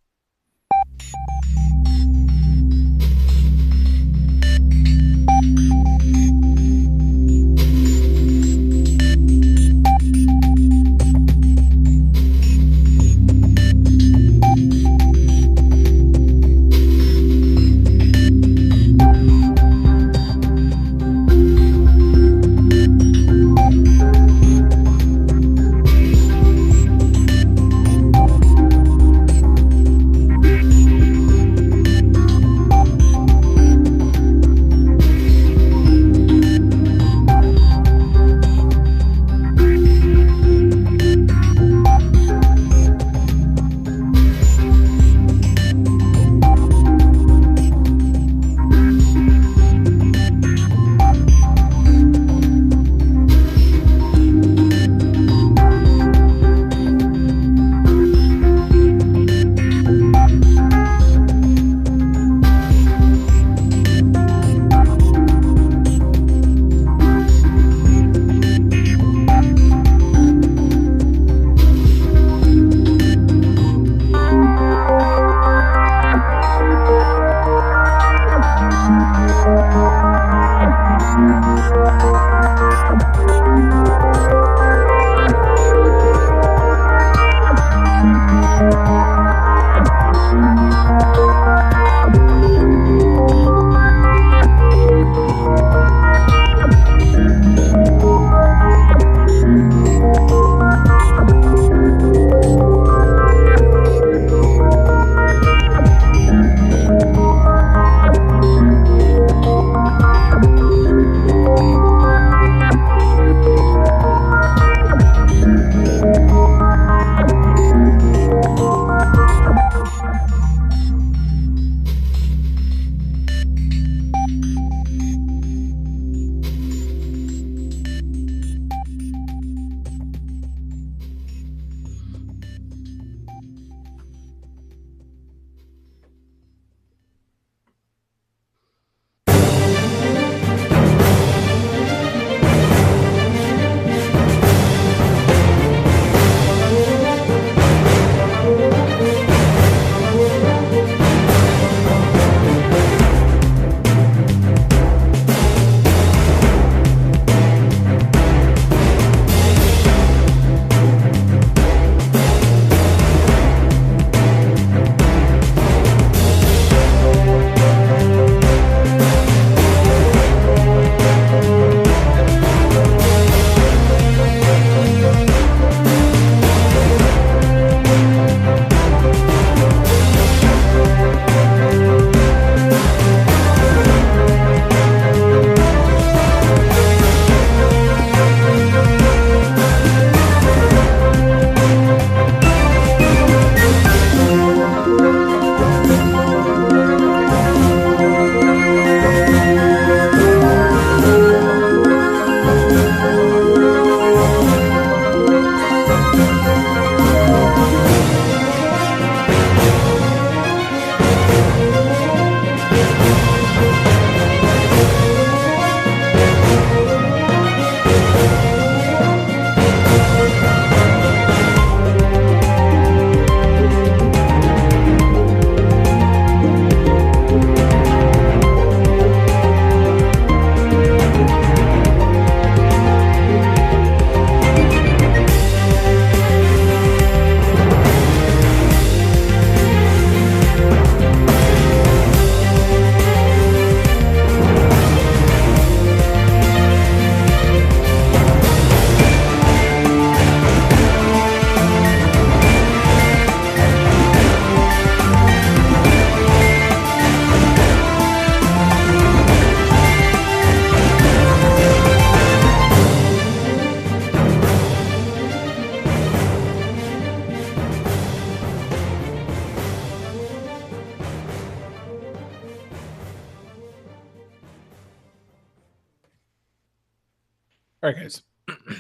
All right, guys.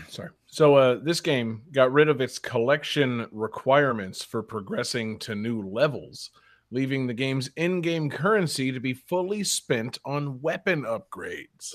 Sorry. So this game got rid of its collection requirements for progressing to new levels, leaving the game's in-game currency to be fully spent on weapon upgrades.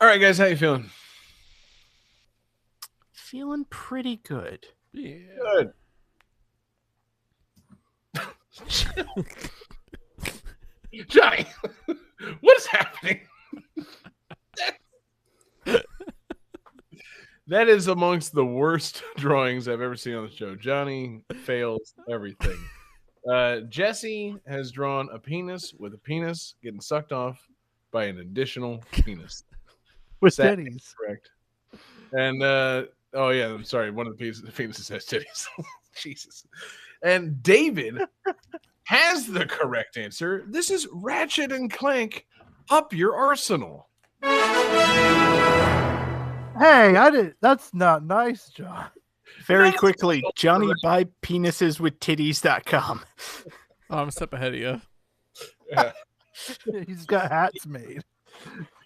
All right, guys, how you feeling? Feeling pretty good. Yeah. Good. Johnny, what is happening? That is amongst the worst drawings I've ever seen on the show. Johnny fails everything. Jesse has drawn a penis with a penis getting sucked off by an additional penis. With Sad- titties. Correct. And oh yeah, I'm sorry. One of the penises has titties. Jesus. And David has the correct answer. This is Ratchet and Clank Up Your Arsenal. Hey, I did. That's not nice, John. Very quickly, Johnny buy peniseswithtitties.com. Oh, I'm a step ahead of you. He's got hats made.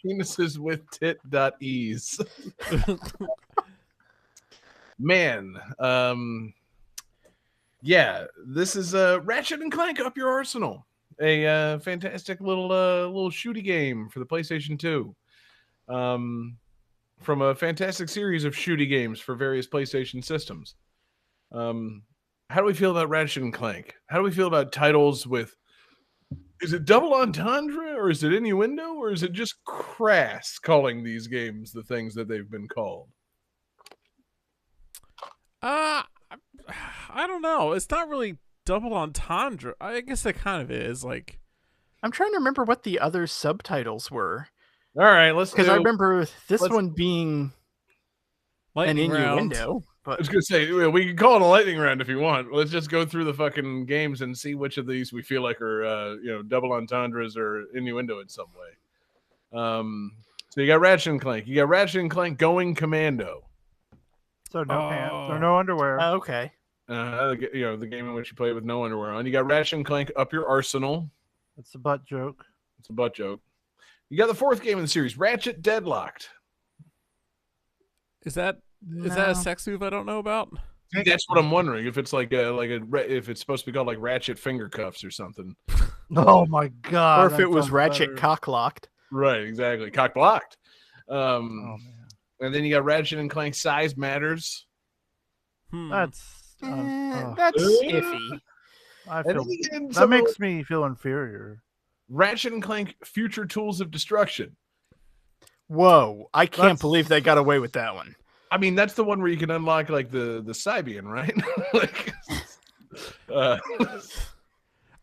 Penises with tit.ease. Man, yeah, this is Ratchet and Clank Up Your Arsenal, a fantastic little shooty game for the PlayStation 2. From a fantastic series of shooty games for various PlayStation systems. How do we feel about Ratchet and Clank? How do we feel about titles with? Is it double entendre, or is it innuendo, or is it just crass calling these games the things that they've been called? I don't know. It's not really double entendre. I guess it kind of is. Like, I'm trying to remember what the other subtitles were. All right, let's Because do. I remember this let's- one being an lightning round. innuendo. I But was gonna say we can call it a lightning round if you want. Let's just go through the fucking games and see which of these we feel like are double entendres or innuendo in some way. So you got Ratchet and Clank. You got Ratchet and Clank Going Commando. So no Oh. pants or no underwear. okay. The game in which you play with no underwear on. You got Ratchet and Clank Up Your Arsenal. It's a butt joke. It's a butt joke. You got the fourth game in the series, Ratchet Deadlocked. Is that Is that a No. sex move I don't know about? See, that's what I'm wondering. If it's if it's supposed to be called like ratchet finger cuffs or something. Oh my god! Or if that it was sounds ratchet better. cock locked. Right, exactly. Cock blocked. Oh man, And then you got Ratchet and Clank Size Matters. that's That's Uh, iffy. I And feel then you get into that some of makes me feel inferior. Ratchet and Clank Future Tools of Destruction. Whoa! I can't That's- believe they got away with that one. I mean, that's the one where you can unlock like the Cybian, right? like,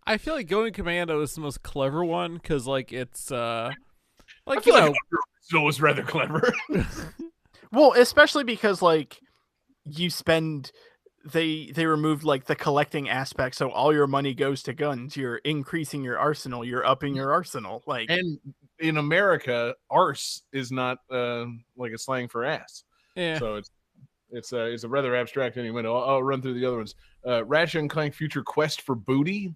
I feel like Going Commando is the most clever one because like it's I like feel you like know it was rather clever. Well, especially because like you spend they removed like the collecting aspect, so all your money goes to guns. You're increasing your arsenal. You're upping your arsenal. Like And in America, arse is not like a slang for ass. yeah. So it's a rather abstract anyway. I'll run through the other ones. Ratchet and Clank Future Quest for Booty.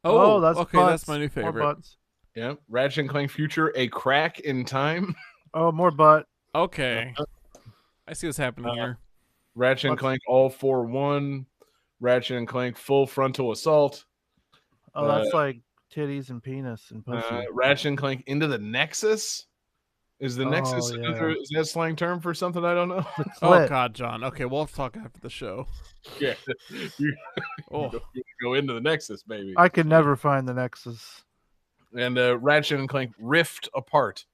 That's okay, butts. that's my new More favorite. butts. Yeah. Ratchet and Clank Future A Crack in Time. Oh, more butt. Okay, I see what's happening here. Ratchet and What's- Clank All for One. Ratchet and Clank Full Frontal Assault. Oh, that's like titties and penis and pussy. Ratchet and Clank Into the Nexus. Is the Nexus yeah. is that slang term for something I don't know? Oh Clit. God, John. Okay, we'll have to talk after the show. Yeah. You Oh, go into the Nexus, baby. I could never find the Nexus. And Ratchet and Clank Rift Apart.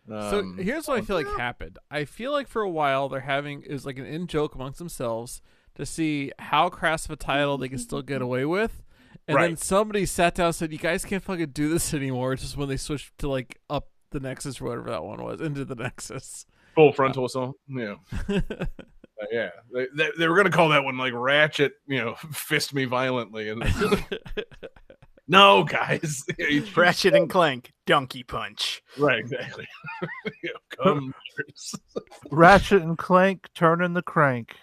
so here's what I feel like happened. I feel like for a while they're having is like an in joke amongst themselves to see how crass of a title they can still get away with. And then Right. somebody sat down and said, "You guys can't fucking do this anymore." Just when they switched to like up the Nexus or whatever that one was into the Nexus. Full Frontal Assault. Yeah. Yeah. They were going to call that one like Ratchet, fist me violently. And no, guys. Ratchet and Clank, Donkey Punch. Right, exactly. Come. Ratchet and Clank turning the crank.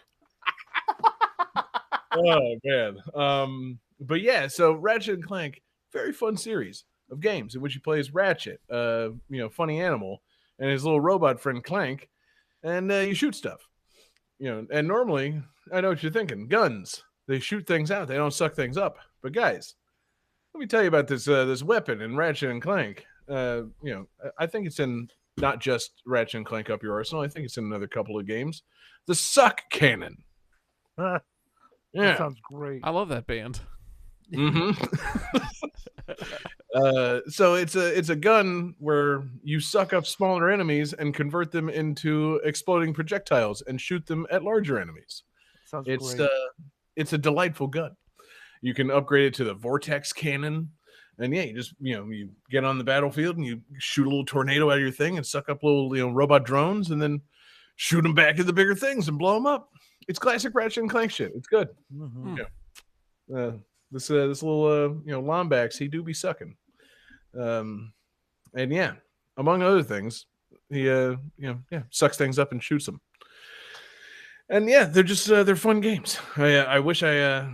Oh man. But yeah, so Ratchet and Clank, very fun series of games in which you play as Ratchet, funny animal, and his little robot friend Clank, and you shoot stuff. And normally, I know what you're thinking, guns. They shoot things out, they don't suck things up. But guys, let me tell you about this weapon in Ratchet and Clank. I think it's in not just Ratchet and Clank Up Your Arsenal, I think it's in another couple of games. The Suck Cannon. That Yeah. sounds great. I love that band. Mm-hmm. So it's a gun where you suck up smaller enemies and convert them into exploding projectiles and shoot them at larger enemies. Sounds It's great. it's a delightful gun. You can upgrade it to the Vortex Cannon, and yeah, you just you get on the battlefield and you shoot a little tornado out of your thing and suck up little robot drones and then shoot them back at the bigger things and blow them up. It's classic Ratchet and Clank shit. It's good. Mhm. This little Lombax, he do be sucking. And yeah, among other things, he sucks things up and shoots them. And yeah, they're just they're fun games. I wish I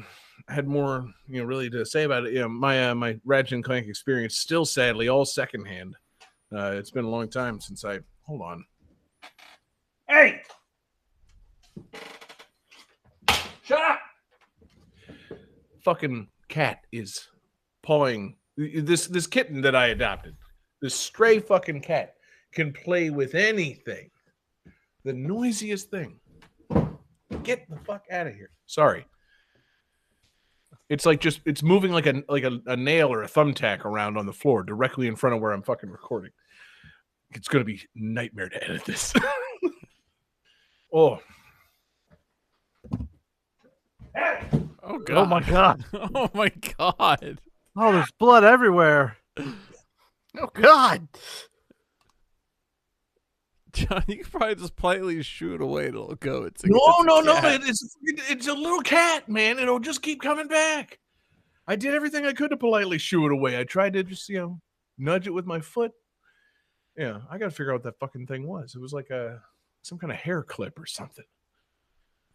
had more really to say about it. My Ratchet and Clank experience still sadly all secondhand. It's been a long time since I hold on. Hey, shut up! Fucking cat is pawing this kitten that I adopted. This stray fucking cat can play with anything. The noisiest thing. Get the fuck out of here. Sorry. It's like it's moving like a nail or a thumbtack around on the floor directly in front of where I'm fucking recording. It's gonna be nightmare to edit this. Oh. Oh God. Oh my god. Oh my God. Oh, there's blood everywhere. Oh God! John, you could probably just politely shoo it away and it'll go. It's a No. cat. It's a little cat, man. It'll just keep coming back. I did everything I could to politely shoo it away. I tried to just, nudge it with my foot. Yeah, I got to figure out what that fucking thing was. It was like some kind of hair clip or something.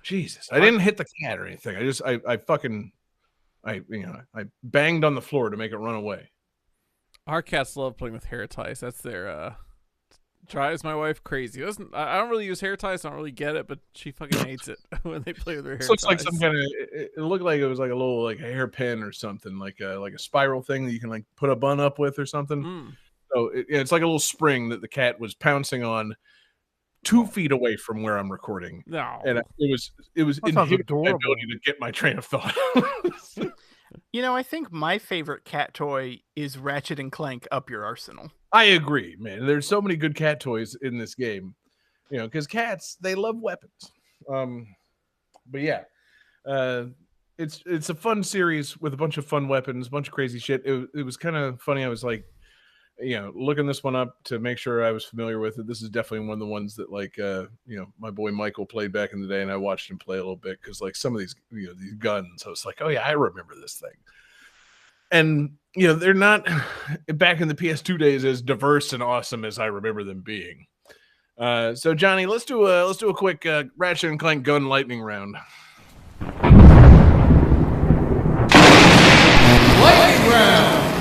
Jesus, I didn't hit the cat or anything. I banged on the floor to make it run away. Our cats love playing with hair ties. That's drives my wife crazy. I don't really use hair ties. I don't really get it, but she fucking hates it when they play with her hair This ties. looks like some kind of. It looked like it was like a little like a hairpin or something, like a spiral thing that you can like put a bun up with or something. Mm. So it's like a little spring that the cat was pouncing on 2 feet away from where I'm recording. No. And it was That sounds inhibiting my adorable. ability to get my train of thought. You know, I think my favorite cat toy is Ratchet and Clank Up Your Arsenal. I agree, man. There's so many good cat toys in this game, you know, because cats, they love weapons. But yeah, it's a fun series with a bunch of fun weapons, a bunch of crazy shit. It was kind of funny. I was like, you know, looking this one up to make sure I was familiar with it. This is definitely one of the ones that, like, you know, my boy Michael played back in the day, and I watched him play a little bit because, like, some of these, you know, these guns, I was like, oh yeah, I remember this thing. And you know, they're not back in the PS2 days as diverse and awesome as I remember them being. So Johnny, let's do a quick Ratchet and Clank gun lightning round. Lightning round.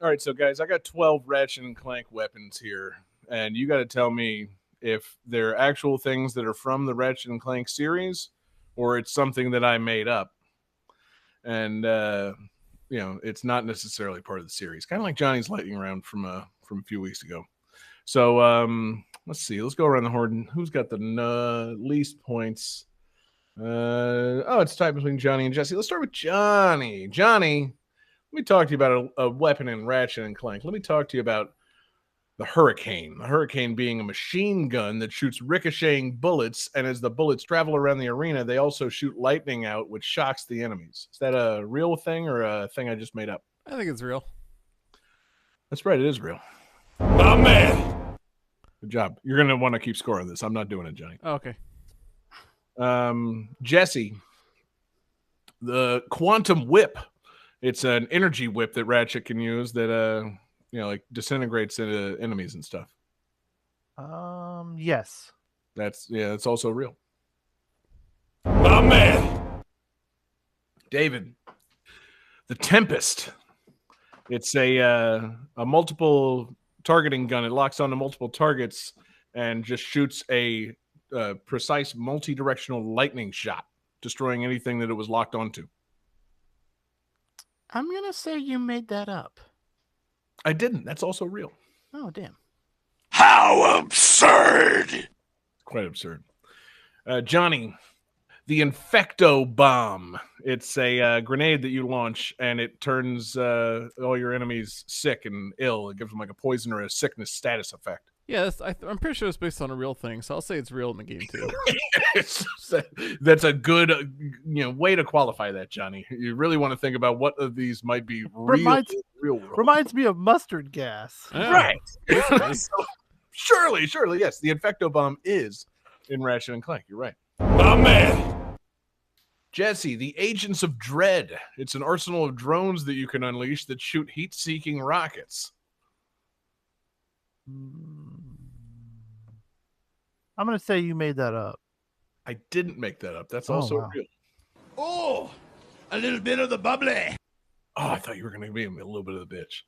All right, so guys, I got 12 Ratchet and Clank weapons here, and you got to tell me if they're actual things that are from the Ratchet and Clank series, or it's something that I made up. And you know, it's not necessarily part of the series. Kind of like Johnny's lightning round from a few weeks ago. So let's see. Let's go around the horn. Who's got the least points? It's tied between Johnny and Jesse. Let's start with Johnny. Johnny, let me talk to you about a weapon in Ratchet and Clank. Let me talk to you about the Hurricane. The Hurricane being a machine gun that shoots ricocheting bullets, and as the bullets travel around the arena, they also shoot lightning out, which shocks the enemies. Is that a real thing or a thing I just made up? I think it's real. That's right, it is real. My man. Good job. You're going to want to keep score on this. I'm not doing it, Johnny. Oh, okay. Jesse, the Quantum Whip. It's an energy whip that Ratchet can use that you know, like disintegrates into enemies and stuff. Yes. That's also real. My man. David, the Tempest. It's a multiple targeting gun. It locks onto multiple targets and just shoots a precise multi-directional lightning shot, destroying anything that it was locked onto. I'm going to say you made that up. I didn't. That's also real. Oh, damn. How absurd. Quite absurd. Johnny, the Infecto Bomb. It's a grenade that you launch, and it turns all your enemies sick and ill. It gives them like a poison or a sickness status effect. Yeah, I'm pretty sure it's based on a real thing, so I'll say it's real in the game too. That's a good way to qualify that, Johnny. You really want to think about what of these might be real world. Reminds me of mustard gas. Yeah. Right. So, surely, yes. The Infecto Bomb is in Ratchet and Clank. You're right. My man. Jesse, the Agents of Dread. It's an arsenal of drones that you can unleash that shoot heat-seeking rockets. I'm going to say you made that up. I didn't make that up. That's Oh, also wow. real. Oh, a little bit of the bubbly. Oh, I thought you were going to be a little bit of the bitch.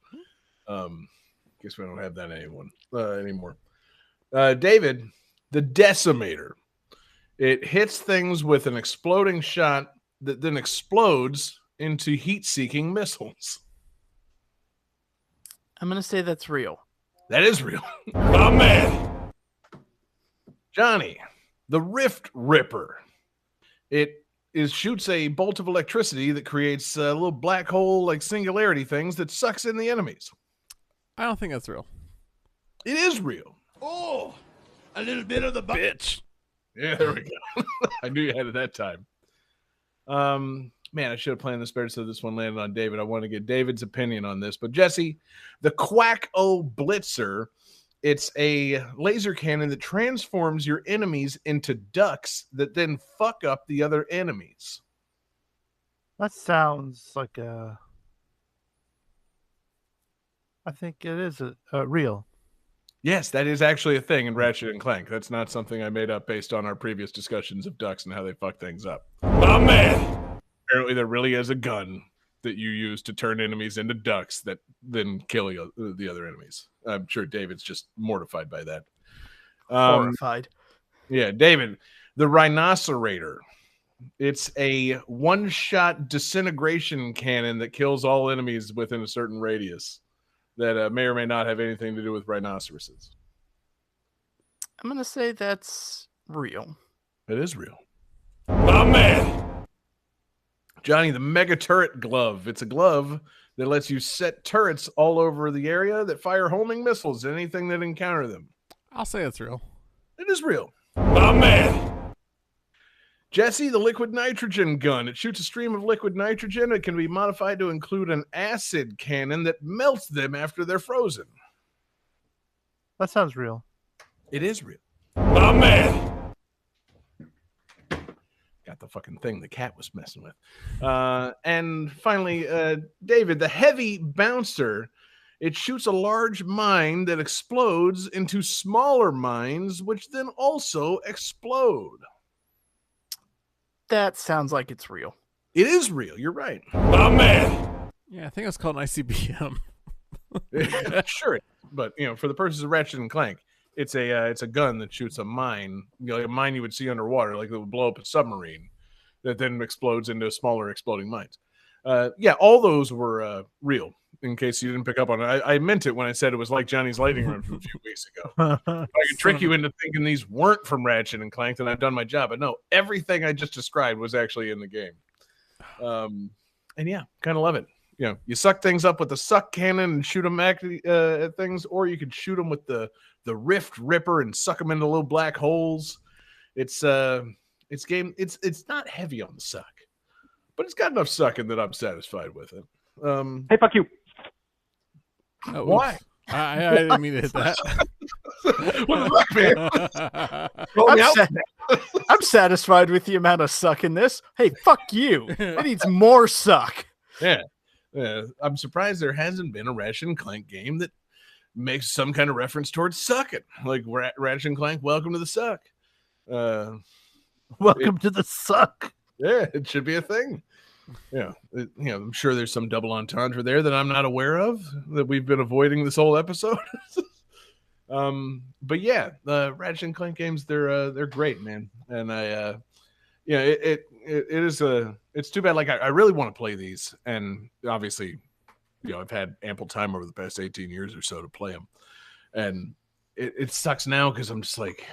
Guess we don't have that anymore. David, the Decimator. It hits things with an exploding shot that then explodes into heat-seeking missiles. I'm going to say that's real. That is real. My man. Johnny, the Rift Ripper. It shoots a bolt of electricity that creates little black hole like singularity things that sucks in the enemies. I don't think that's real. It is real. Oh, a little bit of the bitch. Yeah, there we go. I knew you had it that time. Man, I should have planned this better so this one landed on David. I want to get David's opinion on this. But Jesse, the Quack-O Blitzer, it's a laser cannon that transforms your enemies into ducks that then fuck up the other enemies. That sounds like a... I think it is real. Yes, that is actually a thing in Ratchet and Clank. That's not something I made up based on our previous discussions of ducks and how they fuck things up. My man. Apparently, there really is a gun that you use to turn enemies into ducks that then kill the other enemies. I'm sure David's just mortified by that. Horrified. Yeah, David, the Rhinocerator. It's a one-shot disintegration cannon that kills all enemies within a certain radius that may or may not have anything to do with rhinoceroses. I'm going to say that's real. It is real. My man. Johnny, the Mega Turret Glove. It's a glove that lets you set turrets all over the area that fire homing missiles at anything that encounter them. I'll say it's real. It is real. My man. Jesse, the liquid nitrogen gun. It shoots a stream of liquid nitrogen. It can be modified to include an acid cannon that melts them after they're frozen. That sounds real. It is real. My man. Got the fucking thing the cat was messing with. And finally, David, the heavy bouncer. It shoots a large mine that explodes into smaller mines, which then also explode. That sounds like it's real. It is real. You're right. My man. Yeah, I think it's called an ICBM. Sure, but for the purposes of Ratchet and Clank, it's a gun that shoots a mine, like a mine you would see underwater, like it would blow up a submarine, that then explodes into smaller exploding mines. Yeah, all those were real. In case you didn't pick up on it, I meant it when I said it was like Johnny's lightning round from a few weeks ago. If I could trick you into thinking these weren't from Ratchet and Clank, then I've done my job. But no, everything I just described was actually in the game. And yeah, kind of love it. You suck things up with the suck cannon and shoot them at things, or you could shoot them with the Rift Ripper and suck them into little black holes. It's not heavy on the suck, but it's got enough sucking that I'm satisfied with it. Hey, fuck you. Oh, Why? oops. I didn't mean to hit that. What the fuck, man? I'm satisfied with the amount of suck in this. Hey, fuck you. It needs more suck. Yeah. I'm surprised there hasn't been a Ratchet and Clank game that makes some kind of reference towards sucking. Like Ratchet and Clank, welcome to the suck. Welcome to the suck. Yeah, it should be a thing. Yeah, I'm sure there's some double entendre there that I'm not aware of that we've been avoiding this whole episode. But yeah, the Ratchet and Clank games, they're great, man. And it's too bad. Like I really want to play these, and obviously, I've had ample time over the past 18 years or so to play them, and it sucks now because I'm just like,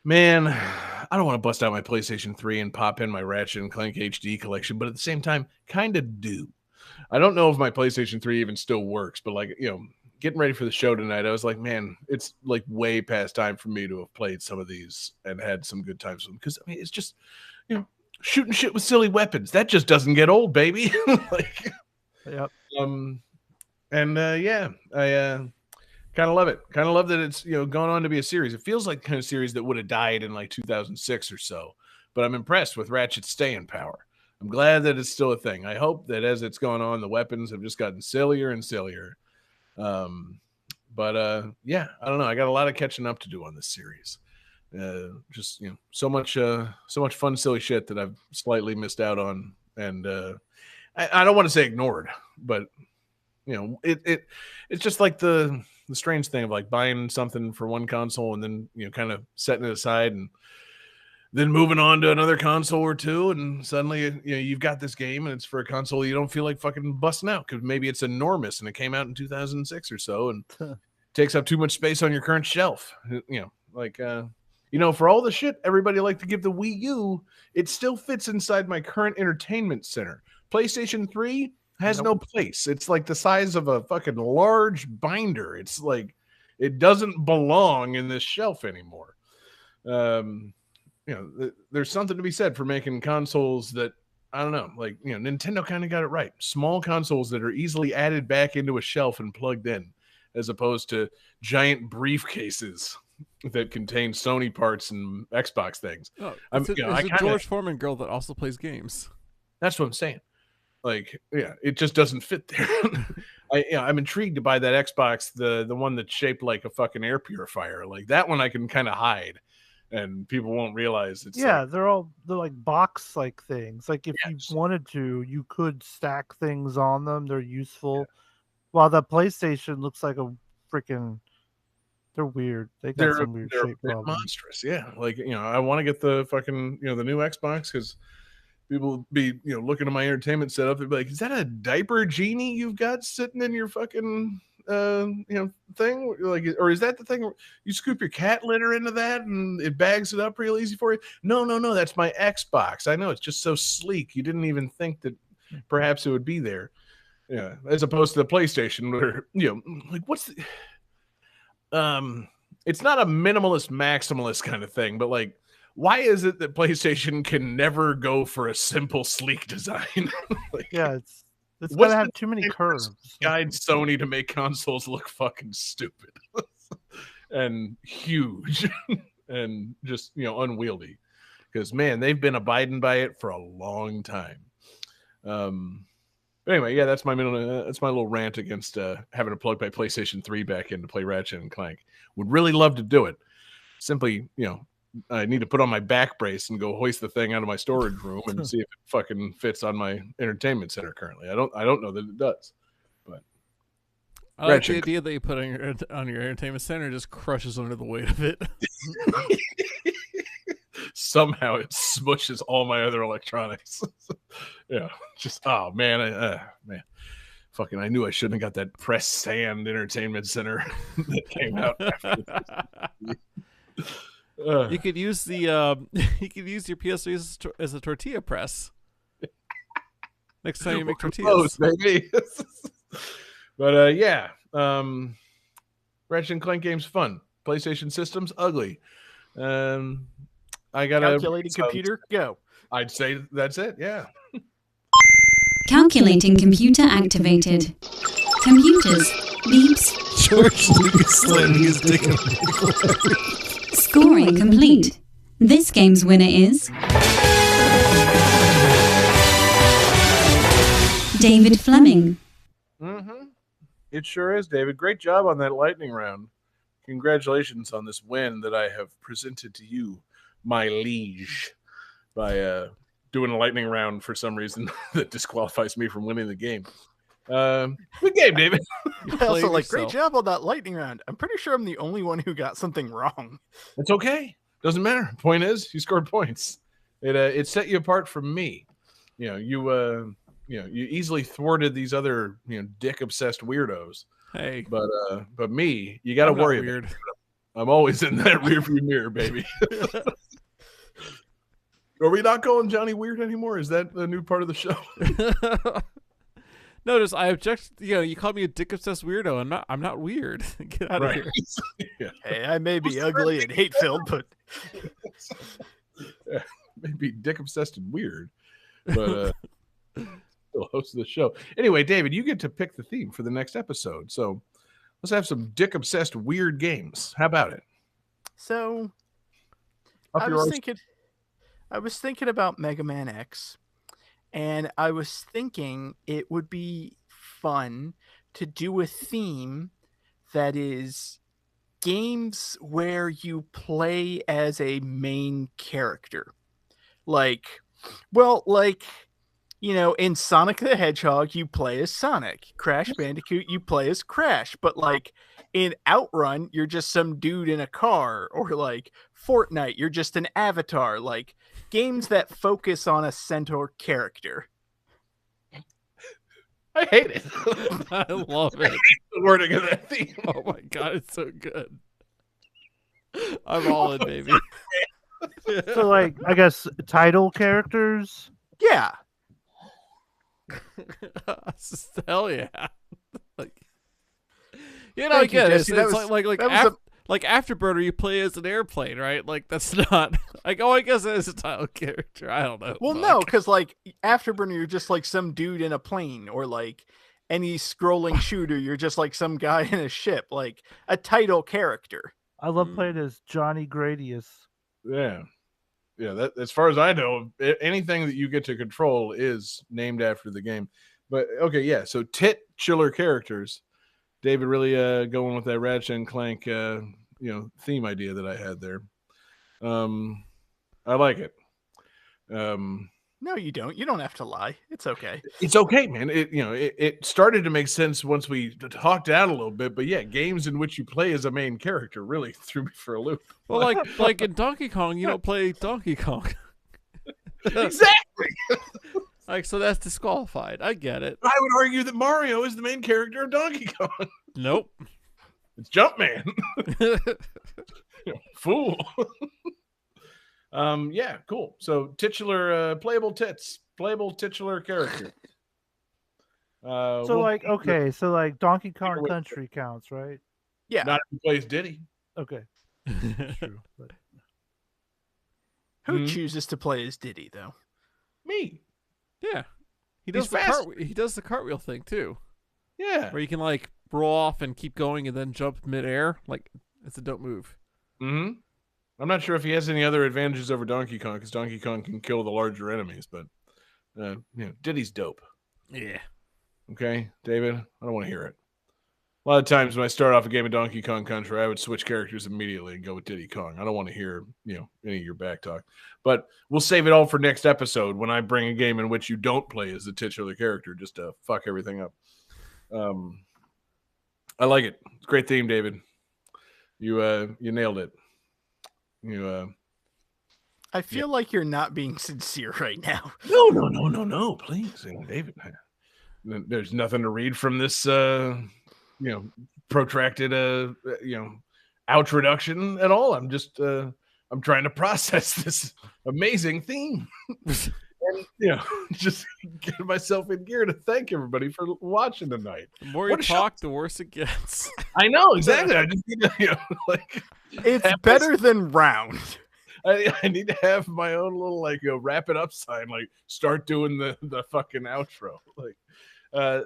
man, I don't want to bust out my PlayStation 3 and pop in my Ratchet and Clank HD collection, but at the same time, kind of do. I don't know if my PlayStation 3 even still works, but getting ready for the show tonight, I was like, man, it's like way past time for me to have played some of these and had some good times with them. Because, it's just, shooting shit with silly weapons. That just doesn't get old, baby. Yep. I kind of love it. Kind of love that it's, going on to be a series. It feels like the kind of series that would have died in like 2006 or so. But I'm impressed with Ratchet's staying power. I'm glad that it's still a thing. I hope that as it's going on, the weapons have just gotten sillier and sillier. Yeah, I don't know. I got a lot of catching up to do on this series. Just, so much fun, silly shit that I've slightly missed out on. And I don't want to say ignored, but it's just like the strange thing of like buying something for one console and then kind of setting it aside and then moving on to another console or two, and suddenly you've got this game and it's for a console you don't feel like fucking busting out because maybe it's enormous and it came out in 2006 or so and takes up too much space on your current shelf. For all the shit everybody like to give the Wii U, it still fits inside my current entertainment center. PlayStation 3 has no place. It's like the size of a fucking large binder. It's like it doesn't belong in this shelf anymore. There's something to be said for making consoles that, I don't know, like, Nintendo kind of got it right. Small consoles that are easily added back into a shelf and plugged in, as opposed to giant briefcases that contain Sony parts and Xbox things. Oh, it's a George Foreman girl that also plays games. That's what I'm saying. Like, yeah, it just doesn't fit there. I'm intrigued to buy that Xbox, the one that's shaped like a fucking air purifier. Like that one I can kind of hide. and people won't realize it's Yeah, like, they're like box like things. Like if Yes. you wanted to, you could stack things on them. They're useful. While the PlayStation looks like a freaking, they're weird. They got some weird they're a shape bit problems. monstrous. Yeah, like I want to get the fucking the new Xbox because people be looking at my entertainment setup. They'd be like, "Is that a diaper genie you've got sitting in your fucking thing? Like, or is that the thing where you scoop your cat litter into that and it bags it up real easy for you?" No, that's my Xbox. I know, it's just so sleek. You didn't even think that perhaps it would be there. Yeah, as opposed to the PlayStation, where like what's the it's not a minimalist maximalist kind of thing, but like, why is it that PlayStation can never go for a simple, sleek design? Like, Yeah, it's What's gonna the have too many name curves. guide Sony to make consoles look fucking stupid and huge and just unwieldy. Because man, they've been abiding by it for a long time. But anyway, yeah, that's my little rant against having to plug my PlayStation 3 back in to play Ratchet and Clank. Would really love to do it. Simply, I need to put on my back brace and go hoist the thing out of my storage room and see if it fucking fits on my entertainment center currently. I don't know that it does. But I like the Ratchet. idea that you put on your entertainment center just crushes under the weight of it. Somehow it smushes all my other electronics. Yeah, just man, fucking! I knew I shouldn't have got that press sand entertainment center that came out. You could use the you could use your PS3 as a tortilla press. Next time you make tortillas, baby. But yeah, Ratchet and Clank games fun. PlayStation systems ugly. I got a Calculating computer, go. I'd say that's it. Yeah. Calculating computer activated. Computers. Beeps. George Lucas slamming his dick in Scoring complete. This game's winner is David Fleming. Mm-hmm. It sure is, David. Great job on that lightning round. Congratulations on this win that I have presented to you, my liege, by doing a lightning round for some reason that disqualifies me from winning the game. Good game, David. I also like, great yourself. job on that lightning round. I'm pretty sure I'm the only one who got something wrong. It's okay. Doesn't matter. Point is, you scored points. It set you apart from me. You easily thwarted these other dick obsessed weirdos. hey, But me, you got to I'm not worry. weird. I'm always in that rearview mirror, baby. Are we not calling Johnny weird anymore? Is that a new part of the show? Notice I object. You called me a dick obsessed weirdo. I'm not weird. Get out of here. Yeah. Hey, I may be ugly and hate filled, but Maybe dick obsessed and weird, but still host of the show. Anyway, David, you get to pick the theme for the next episode. So let's have some dick obsessed weird games. How about it? so Up I your was arse- thinking about Mega Man X, and I was thinking it would be fun to do a theme that is games where you play as a main character. Like in Sonic the Hedgehog, you play as Sonic. Crash Bandicoot, you play as Crash. But like in Outrun, you're just some dude in a car. Or like Fortnite, you're just an avatar. Like games that focus on a centaur character. I hate it. I love it. The wording of that theme. Oh my god, it's so good. I'm all in, baby. So, like, I guess title characters. Yeah. Hell yeah. Like, I Thank you, get it. It's, Jesse. That it's was- like that was like Afterburner, you play as an airplane, right? Like that's not like I guess it is a title character. I don't know. Well, Fuck. no, because like Afterburner, you're just like some dude in a plane, or like any scrolling shooter, you're just like some guy in a ship, like a title character. I love playing as Johnny Gradius. Yeah. That, as far as I know, anything that you get to control is named after the game. But okay, yeah. So titular characters. David really going with that Ratchet and Clank theme idea that I had there. I like it. No, you don't. You don't have to lie. It's okay. It's okay, man. It started to make sense once we talked out a little bit, but yeah, games in which you play as a main character really threw me for a loop. Well, like in Donkey Kong, you don't play Donkey Kong. Exactly. Like, so that's disqualified. I get it. I would argue that Mario is the main character of Donkey Kong. Nope. It's Jumpman. Fool. Yeah, cool. So titular playable titular character. So like, okay, so like Donkey Kong Country counts, right? Yeah. Not if he plays Diddy. Okay. That's true. But... Who chooses to play as Diddy though? Me. Yeah. He He's does fast. he does the cartwheel thing too. Yeah. Where you can like roll off and keep going and then jump midair. Like, it's a dope move. Mm-hmm. I'm not sure if he has any other advantages over Donkey Kong because Donkey Kong can kill the larger enemies, but Diddy's dope. Yeah. Okay, David, I don't want to hear it. A lot of times when I start off a game of Donkey Kong Country, I would switch characters immediately and go with Diddy Kong. I don't want to hear, any of your back talk. But we'll save it all for next episode when I bring a game in which you don't play as the titular character just to fuck everything up. I like it. It's a great theme, David. You nailed it. I feel like you're not being sincere right now. No, please, David. There's nothing to read from this, protracted, outroduction at all. I'm just, I'm trying to process this amazing theme, and just get myself in gear to thank everybody for watching tonight. The more you talk, the worse it gets. I know exactly. I just need to, it's better than round. I need to have my own little wrap it up sign, start doing the fucking outro.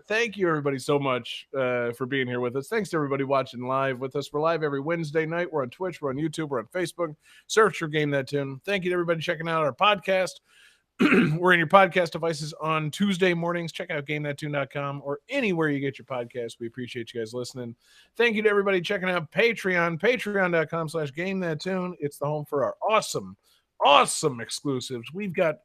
Thank you everybody so much for being here with us. Thanks to everybody watching live with us. We're live every Wednesday night. We're on Twitch, we're on YouTube, we're on Facebook. Search for Game That Tune. Thank you to everybody checking out our podcast. We're in your podcast devices on Tuesday mornings. Check out GameThatTune.com or anywhere you get your podcasts. We appreciate you guys listening. Thank you to everybody checking out Patreon, patreon.com/GameThatTune. It's the home for our awesome exclusives. We've got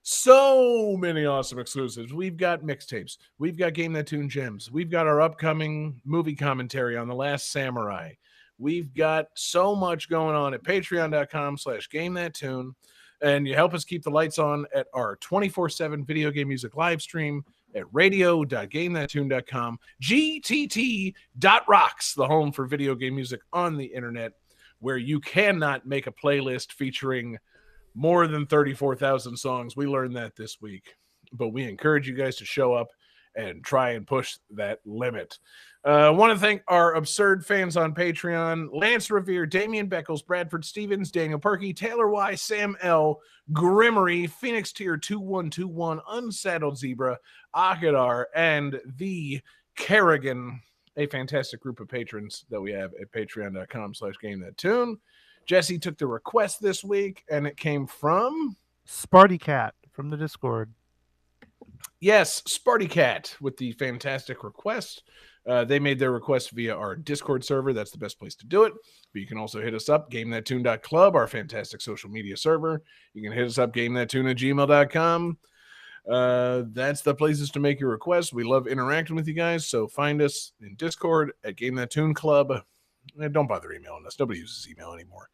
so many awesome exclusives. We've got mixtapes. We've got Game That Tune gems. We've got our upcoming movie commentary on The Last Samurai. We've got so much going on at patreon.com/GameThatTune. And you help us keep the lights on at our 24/7 video game music live stream at radio.gamethattune.com, gtt.rocks, the home for video game music on the internet, where you cannot make a playlist featuring more than 34,000 songs. We learned that this week, but we encourage you guys to show up and try and push that limit. I want to thank our absurd fans on Patreon: Lance Revere, Damian Beckles, Bradford Stevens, Daniel Perky, Taylor Y, Sam L, Grimmery, Phoenix Tier 2121, Unsaddled Zebra, Akadar, and the Kerrigan, a fantastic group of patrons that we have at patreon.com/GameThatTune. Jesse took the request this week, and it came from Sparty Cat from the Discord. Yes, Sparty Cat with the fantastic request. They made their request via our Discord server. That's the best place to do it. But you can also hit us up, GameThatTune.club, our fantastic social media server. You can hit us up, GameThatTune@gmail.com. That's the places to make your requests. We love interacting with you guys, so find us in Discord at GameThatTune Club. Don't bother emailing us. Nobody uses email anymore.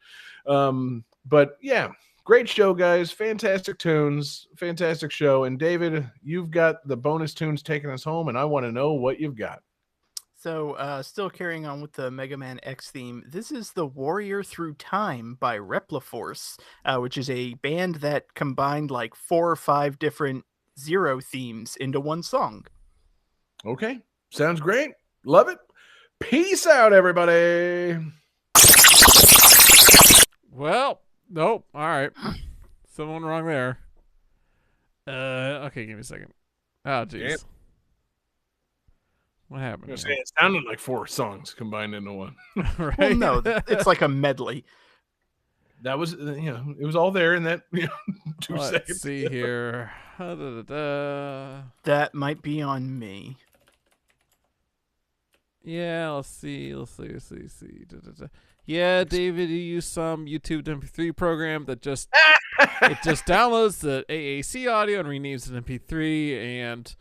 But yeah, great show, guys. Fantastic tunes. Fantastic show. And David, you've got the bonus tunes taking us home, and I want to know what you've got. So, still carrying on with the Mega Man X theme, this is The Warrior Through Time by Repliforce, which is a band that combined 4 or 5 different Zero themes into one song. Okay. Sounds great. Love it. Peace out, everybody. Well, nope. All right. Someone wrong there. Okay, give me a second. Oh, jeez. Yeah. What happened? It sounded like 4 songs combined into one. Right? Well, no, it's like a medley. That was, it was all there in that 2 seconds. Let's see here. That might be on me. Yeah, let's see. Yeah, David, you use some YouTube MP3 program that just it just downloads the AAC audio and renames it MP3, and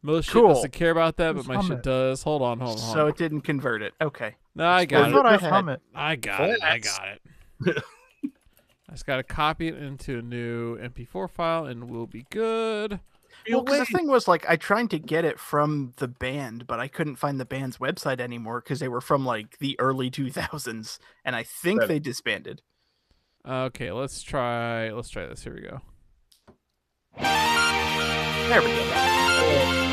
most shit Cool. doesn't care about that, but Just my hum shit it. does. Hold on. So it didn't convert it. Okay. No, I got I it. thought I Just had hum it. I got it. Flats. I just gotta copy it into a new MP4 file, and we'll be good. Well, 'cause the thing was, like, I tried to get it from the band, but I couldn't find the band's website anymore because they were from, like, the early 2000s, and I think they disbanded. Okay, let's try this. Here we go. There we go.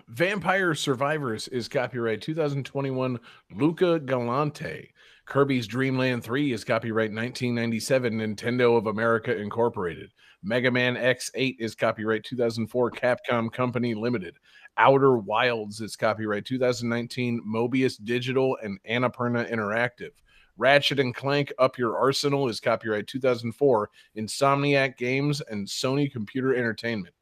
Vampire Survivors is copyright 2021 Luca Galante. Kirby's Dream Land 3 is copyright 1997 Nintendo of America Incorporated. Mega Man X8 is copyright 2004 Capcom Company Limited. Outer Wilds is copyright 2019 Mobius Digital and Annapurna Interactive. Ratchet and Clank Up Your Arsenal is copyright 2004 Insomniac Games and Sony Computer Entertainment.